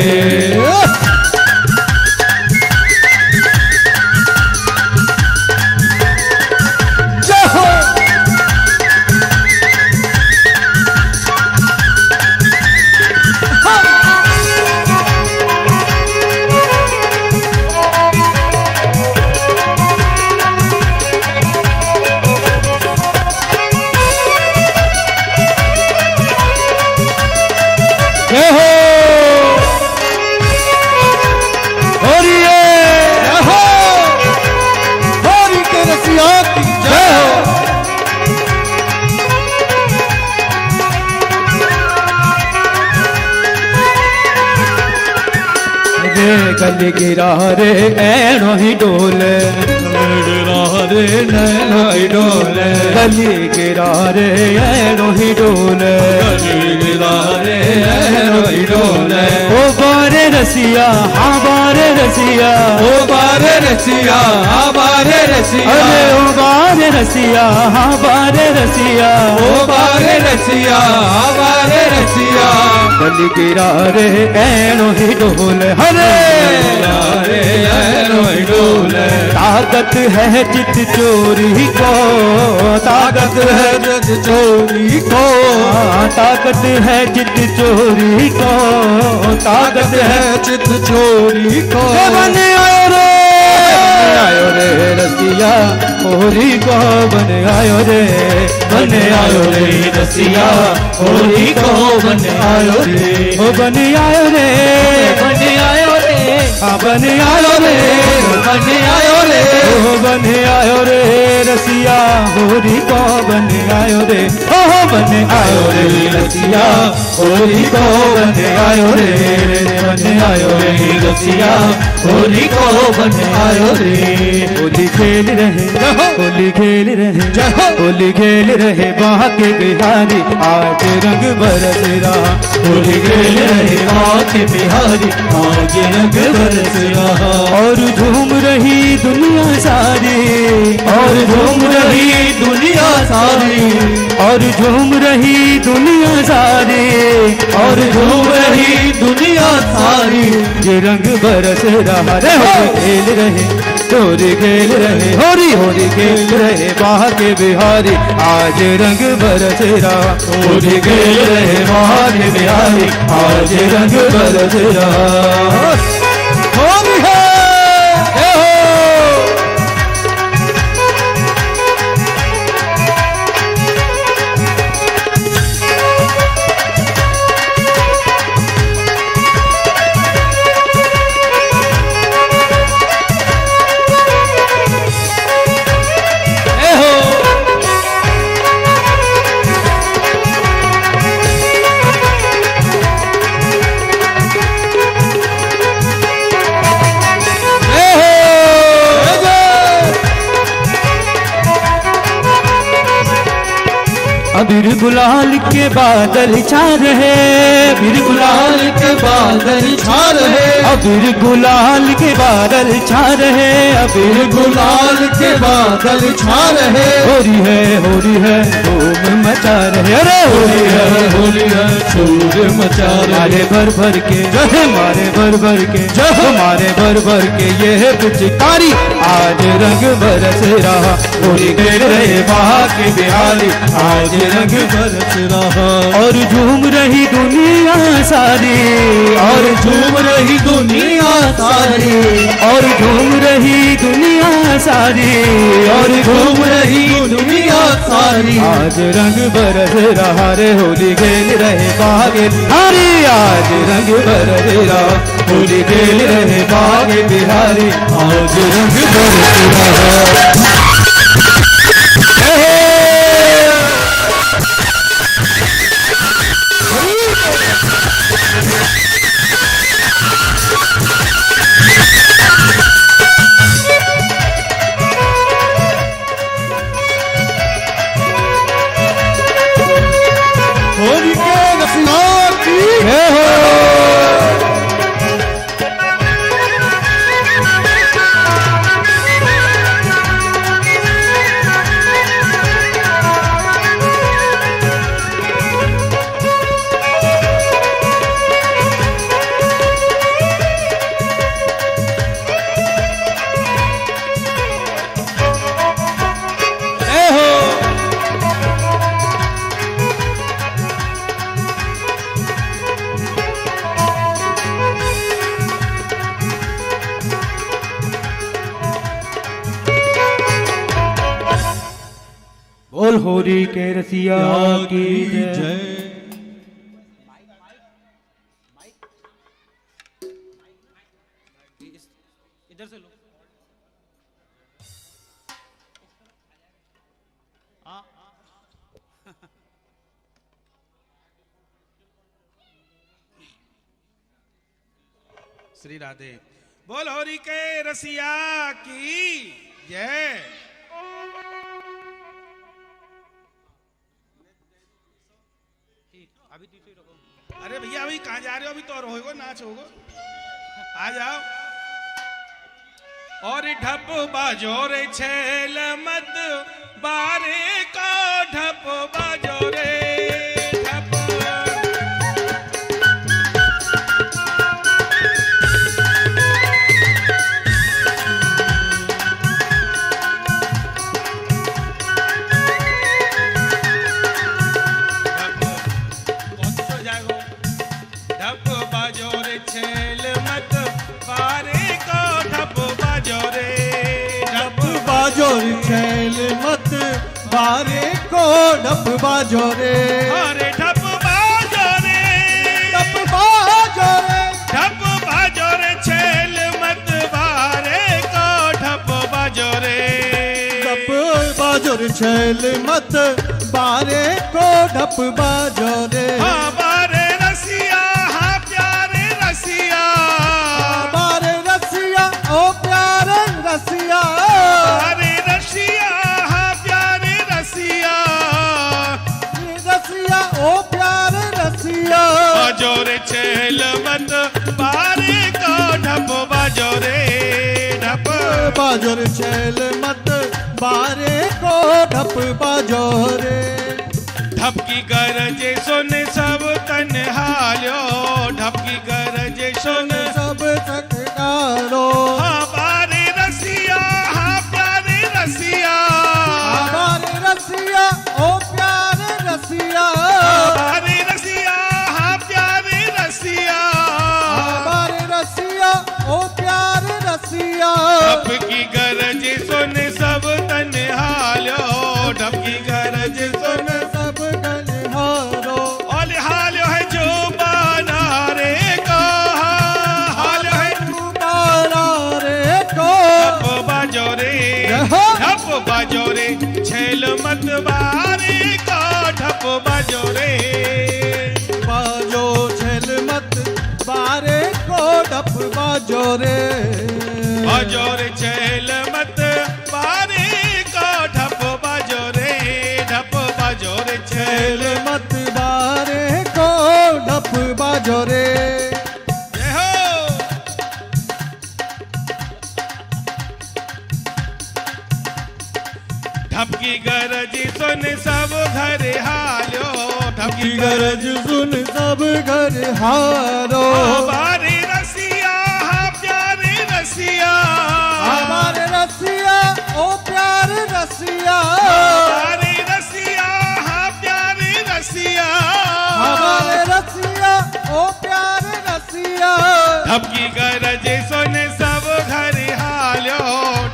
Speaker 1: कल गिरा रे ऐनो ही डोले, गिरा रे नैनो ही डोले, कली गिरा रे ऐनो ही डोले, कली गिरा रे ऐनो ही डोले। ओ बारे रसिया हाँ बारे रसिया, ओ बारे रसिया हाँ बारे रसिया, अरे ओ बारे रसिया हाँ बारे रसिया, ओ बारे रसिया हाँ बारे रसिया। कली गिरा रे ऐनो ही डोले, हरे रे ऐनो ही डोले। ताकत है चित चोरी को, ताकत है चित चोरी को, ताकत है चित चोरी को, ताकत है चित चोरी को। बने आयो रे रसिया होरी को, बने आयो रे, बने आयो रे रसिया होरी को, बने आयो रे, ओ बने आयो रे, बने आयो रे, हाँ बने आयो रे, बने आयो रे, ओ बने आयो रे रसिया होरी को, बने आयो रे, ओ बने आयो रे रसिया होरी को, बने आयो रे, बने आयो रे रसिया होली को, बने आयो रे। होली खेल रहे, होली खेल रहे, होली खेल रहे बाके बिहारी, आज रंग बरस रहा। होली खेल रहे बाके बिहारी, आज रंग बरस रहा। और झूम रही दुनिया सारी, और झूम रही दुनिया सारी, और झूम रही दुनिया सारी, और झूम रही दुनिया सारी। ये रंग बरस रहा रे, होली खेल रहे, होली खेल रहे, होली होली खेल रहे बाके बिहारी, आज रंग बरस रहा। होली खेल रहे बाके बिहारी, आज रंग बरस रहा। होली है अबीर गुलाल के बादल छा रहे, अबीर गुलाल के बादल छा रहे, अबीर गुलाल के बादल छा रहे, अबीर गुलाल के बादल छा रहे। होली है धूम मचा रहे, अरे होली है शोर मचा रहे। मारे भर भर के जय, मारे भर भर के जय, मारे भर भर के ये पिचकारी, आज रंग बरस रहा। होली खेल रहे बाके बिहारी, आज रंग बरस रहा। और झूम रही दुनिया सारी, और झूम रही दुनिया सारी, और झूम रही दुनिया सारी, और झूम रही दुनिया सारी। आज रंग बरस रहा रे, होली खेल रहे बाके बिहारी, आज रंग बरस रहा। होली खेल रहे बाके बिहारी, आज रंग बरस रहा।
Speaker 2: होली के रसिया की
Speaker 1: जय हो। बोल होली के रसिया की जय।
Speaker 3: इधर से लो।
Speaker 4: श्री राधे।
Speaker 8: बोल होरी के रसिया की जय। अरे भैया अभी कहाँ जा रहे हो? अभी तो और होगा, नाच होगा, आ जाओ। और ढप बाजो रे छेल मत बारे का, ढप बाजो रे ढप। ढप बाजो रे छेल मत बारे को, ढप बाजो रे ढप
Speaker 2: बाजो रे छैल मत बारे को, ढप बाजो रे।
Speaker 8: अरे ढप बाजो रे,
Speaker 2: ढप बाजो रे,
Speaker 8: ढप बाजो रे छेल मत बारे को, ढप बाजो रे।
Speaker 2: ढप बाजो रे छैल मत बारे को, ढप बाजो रे।
Speaker 8: हाँ बारे रसिया, हाँ प्यारे रसिया,
Speaker 2: बारे रसिया ओ प्यारे रसिया,
Speaker 8: बारे रसिया, हाँ प्यारे रसिया,
Speaker 2: रसिया ओ प्यारे रसिया।
Speaker 8: बाजो रे छेल मत बारे को, ढप बाजो रे ढप।
Speaker 2: बाजो रे छैल मत बारे को, ढप बाजो रे।
Speaker 8: ढप की गरजे सुन सब तन हालो, ढप की गरजे सुन
Speaker 2: सब सककारो।
Speaker 8: हाँ बारे रसिया, हाँ प्यारे रसिया,
Speaker 2: बारे रसिया ओ प्यारे रसिया,
Speaker 8: बारे रसिया, हाँ प्यारे रसिया,
Speaker 2: बारे रसिया ओ प्यारे रसिया।
Speaker 8: ढप की गरजे सुन सब तन हालो, ढप की गरजे सुन
Speaker 2: सब गलिहारो।
Speaker 8: और हालो है जो बाना रे को, हालो है
Speaker 2: बारा रे को,
Speaker 8: ढप बाजो रे ढप बाजो रे छेल मत बारे को, ढप बाजो रे।
Speaker 2: बाजो छैल मत बारे को, ढप बाजो रे।
Speaker 8: बाजो रे छेल मत बारे को, ढप बाजो रे ढप बाजो रे छेल
Speaker 2: छैल मत बारे को, ढप बाजो रे।
Speaker 8: जय हो। ढप की गरज सुन सब घर हालो, ढप की
Speaker 2: की गरज सुन सब घर हारो।
Speaker 8: बारे रसिया, हाँ प्यारे रसिया,
Speaker 2: हमारे रसिया ओ प्यारे रसिया,
Speaker 8: बारे रसिया, हाँ प्यारे रसिया,
Speaker 2: हमारे रसिया ओ प्यारे रसिया।
Speaker 8: ढप की गरज सुन सब घर हालो,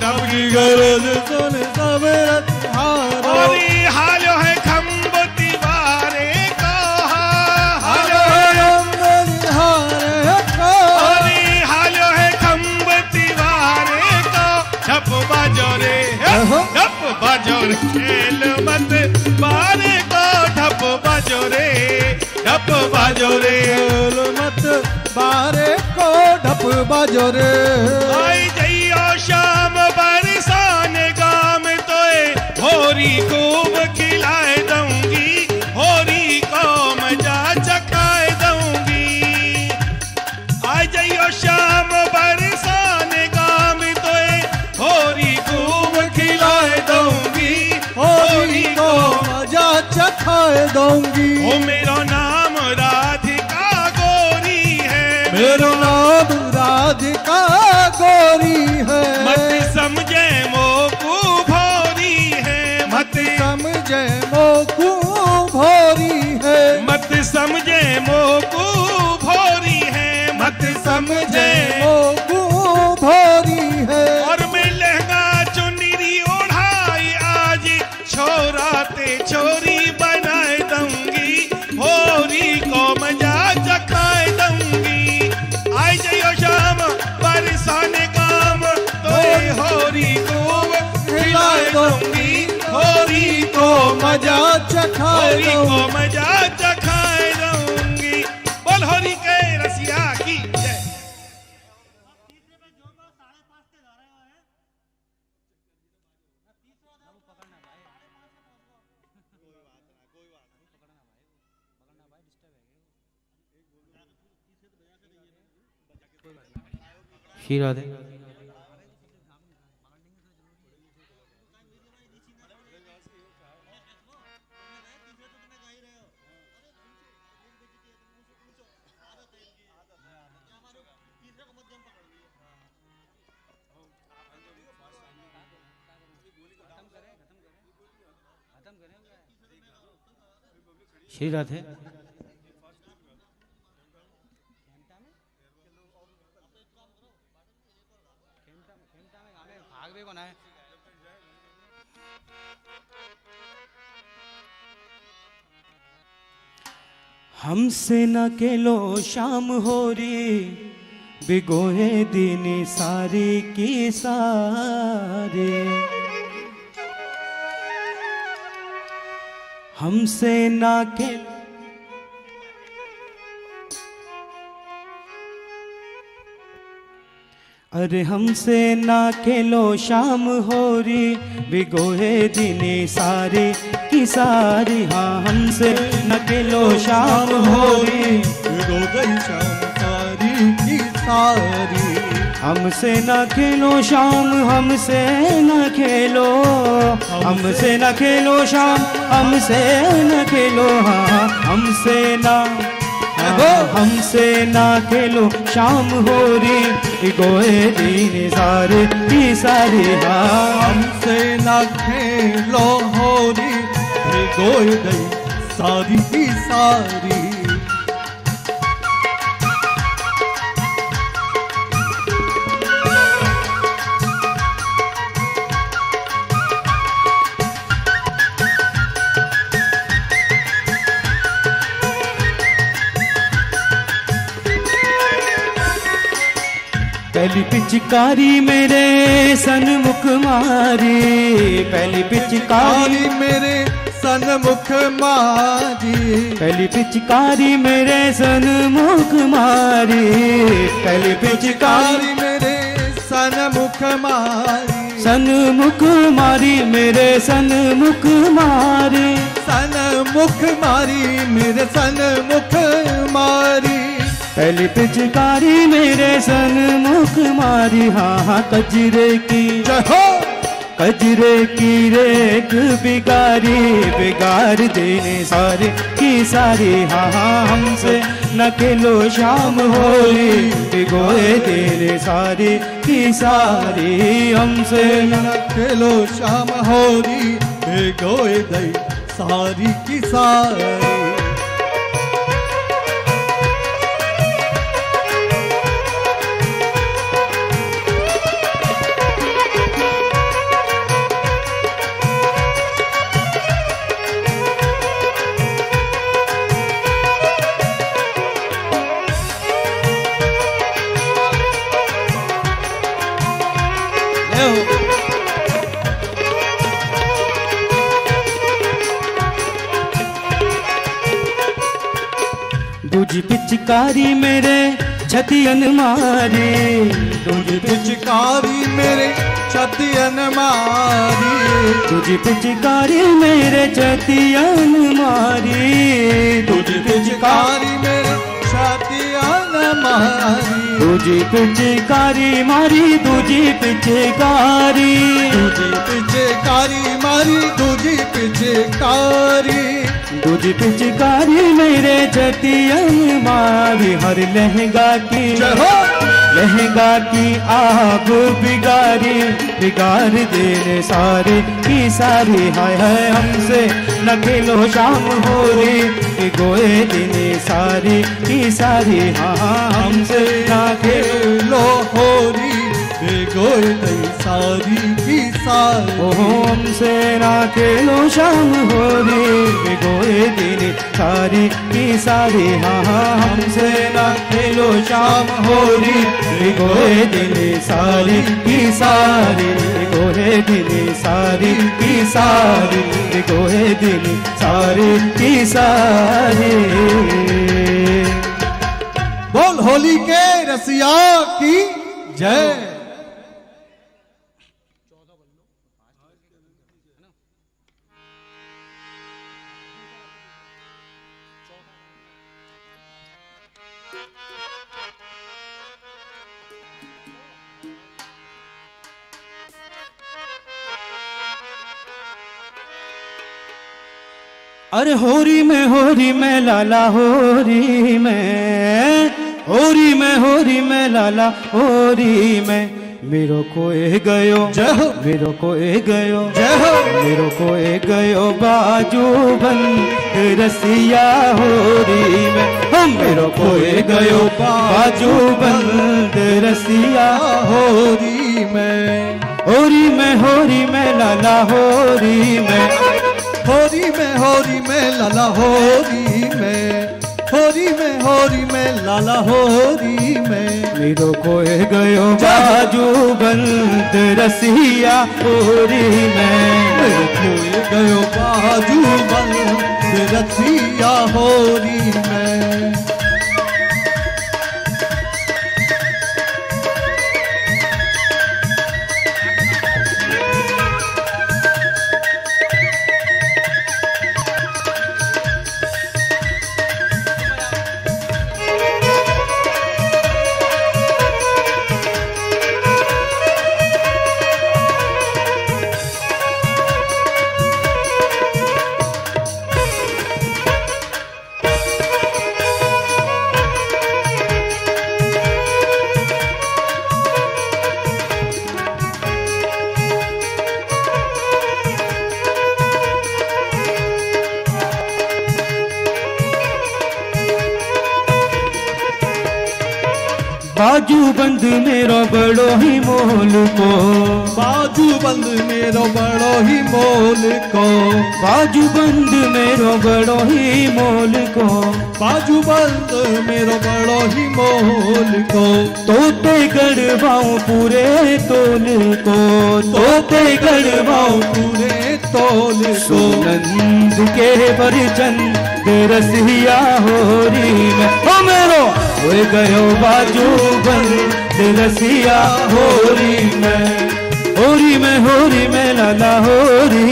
Speaker 8: ढप की
Speaker 2: गरज सुन सब रथ हारो।
Speaker 8: और हालो है खम्ब दीवारे को, हालो है
Speaker 2: हारे को,
Speaker 8: और हालो है खम्ब दीवारे को, ढप बाजो रे ढप बाजो रे खेल मत बारे को, ढप बाजो रे ढप बाजो रे।
Speaker 2: खेल मत बारे को, ढप बाजो रे।
Speaker 8: आई जइयो शाम बरसान गाम तोए, होरी खूब खिलाए दूंगी, होरी को मजा चखाए दूंगी। आई जइयो शाम बरसान गाम तोए, होरी खूब खिलाए दूंगी,
Speaker 2: होरी को मजा चखाए दूंगी।
Speaker 8: ओ मेरो नाम राधिका गोरी है,
Speaker 2: मेरो नाम राधिका गोरी है।
Speaker 8: मत समझे मोकू भोरी है, मत
Speaker 2: समझे मोकू भोरी है।
Speaker 8: मत समझे मोकू भोरी है, मत समझे।
Speaker 2: मोकू भोरी है।
Speaker 8: और मैं लहंगा चुनरी ओढ़ाई आज, छोरा ते छोरी बनाए दूंगी, होरी को मजा चखाए दूंगी। आई जइयो शाम बरसाने काम तोए, होरी को खिलाए दूंगी, होरी को
Speaker 2: मजा चखाए
Speaker 8: होरी को
Speaker 2: दूंगी।
Speaker 8: मजा चखाए दूंगी। बोल होरी के रसिया की जय।
Speaker 1: श्री राधे। श्री राधे।
Speaker 3: भागवे को ना है।
Speaker 1: हमसे न खेलो शाम हो री, बिगोए दिन सारी की सारे। हमसे ना खेलो, अरे हमसे ना खेलो शाम हो री, बिगोए दिन सारी की सारी। हाँ हमसे न खेलो शाम हो री,
Speaker 2: रो गई शाम सारी की सारी।
Speaker 1: हमसे न खेलो शाम, हमसे न खेलो, हमसे न खेलो शाम, हमसे न खेलो। हाँ हमसे ना, हमसे ना खेलो शाम हो री, गोए दिन सारे की सारी। हाँ
Speaker 2: हमसे ना खेलो होरी, गोए गई सारी की सारी।
Speaker 1: पहली पिचकारी मेरे सन्मुख मारी, पहली पिचकारी
Speaker 2: मेरे सन्मुख मारी।
Speaker 1: पहली पिचकारी मेरे सन्मुख मारी, पहली पिचकारी
Speaker 2: मेरे सन्मुख मारी।
Speaker 1: सन्मुख मारी मेरे सन्मुख मारी,
Speaker 2: सन्मुख मारी मेरे सन्मुख मारी।
Speaker 1: पहली पिचकारी मेरे सन्मुख मारी। हाँ हाँ कजरे की
Speaker 2: जहो,
Speaker 1: कजरे की रेख बिगारी, बिगाड़ देने सारे की सारी। हाँ हाँ हमसे न खेलो शाम होली, बिगोए देने सारे की सारी। हमसे
Speaker 2: न खेलो शाम होरी, गोए दई सारी की सारी।
Speaker 1: दूजी पिचकारी मेरे छतियन मारी,
Speaker 2: दूजी पिचकारी मेरे छतियन मारी।
Speaker 1: दूजी पिचकारी मेरे छतियन मारी, दूजी पिचकारी
Speaker 2: मेरे छतियन मारी।
Speaker 1: दूजी पिचकारी मारी, दूजी पिचकारी,
Speaker 2: दूजी पिचकारी मारी, दूजी पिचकारी।
Speaker 1: दूजी पिचकारी मेरे छतियन मारी। हर लहंगा की लहंगा की आग बिगारी, बिगाड़ देने सारे की सारी। हाय हाय हमसे न खेलो शाम हो री, गोए दिन सारी की सारी। हाँ हमसे न खेलो
Speaker 2: हो री, गोए दई सारी की सारी।
Speaker 1: ओ हमसे ना खेलो शाम हो री, गोए दिन सारी की सारी। हाँ हमसे ना खेलो शाम हो री, गोए दिन सारी की सारी। गोए दिन सारी की सारी, गोए दिन सारी की सारी।
Speaker 2: बोल होली के रसिया की जय।
Speaker 1: अरे होरी में लाला होरी में लाला होरी में मेरो को ए गयो
Speaker 2: जय हो
Speaker 1: मेरो को ए गयो
Speaker 2: जय हो
Speaker 1: मेरो को ए गयो बाजू बंद रसिया होरी में हम मेरो को ए गयो बाजू बंद रसिया
Speaker 2: होरी में
Speaker 1: होरी में लाला होरी में
Speaker 2: लाला होरी में लाला होरी में
Speaker 1: मेरो को ए गयो बाजू बंद रसिया होरी में
Speaker 2: मेरो खोए गयो बाजू बंद रसिया होरी में
Speaker 1: बाजू बंद मेरो बड़ो ही मोल को
Speaker 2: बाजू बंद मेरो बड़ो ही मोल को
Speaker 1: बाजू बंद मेरो बड़ो ही मोल को
Speaker 2: बाजू बंद मेरो बड़ो ही मोल को
Speaker 1: तोते गढ़वाऊं पूरे तोल को तोते गढ़वाऊं
Speaker 2: पूरे तोल को
Speaker 1: नंद के बरचंद रसिया होरी में ओ मेरो हो गयो बाजू बंद रसिया होरी में लाला होरी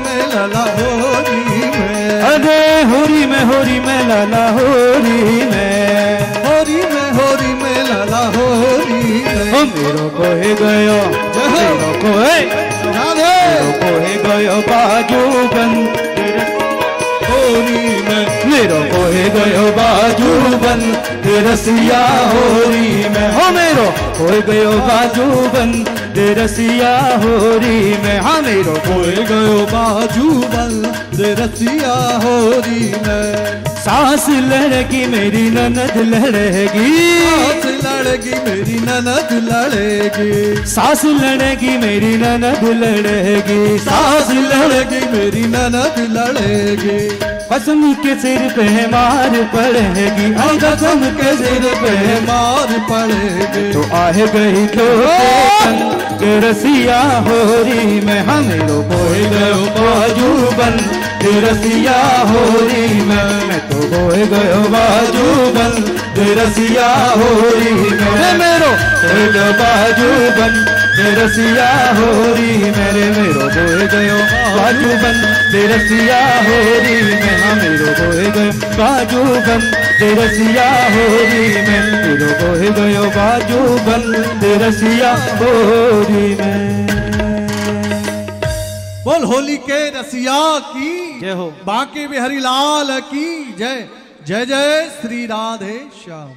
Speaker 1: में
Speaker 2: लाला होरी में
Speaker 1: अरे होरी में लाला होरी में
Speaker 2: लाला होरी में
Speaker 1: ओ मेरो को है गयो मेरो को है गयो बाजू बंद
Speaker 2: होरी में
Speaker 1: मेरो को है गयो बाजू बंद रसिया होरी में हो मेरो हो गयो बाजू बंद रसिया होरी में हाँ मेरो को
Speaker 2: खोए गयो बाजू बंद रसिया होरी में
Speaker 1: सास लड़की मेरी ननद लड़ेगी
Speaker 2: सास लड़गी मेरी ननद लड़ेगी
Speaker 1: सास लड़ेगी मेरी ननद लड़ेगी
Speaker 2: सास लड़गी मेरी ननद लड़ेगी
Speaker 1: कसम के सिर पे मार पड़ेगी
Speaker 2: कसम के सिर पे मार पड़ेगी
Speaker 1: तो आए गई तो रसिया होरी में हमें बोए गयो बाजू बंद रसिया होरी में मैं तो बोए गयो बाजू बंद रसिया होरी में मेरो गयो बाजू बंद रसिया होरी मेरे मेरो बोए गयो बाजू बंद रसिया होरी में हाँ मेरो बोए गयो बाजू बंद रसिया होरी में मेरो बोए गयो बाजू बंद रसिया होरी में
Speaker 2: बोल होली के रसिया की
Speaker 1: जय हो।
Speaker 2: बांके बिहारी लाल की जय जय जय श्री राधे श्याम।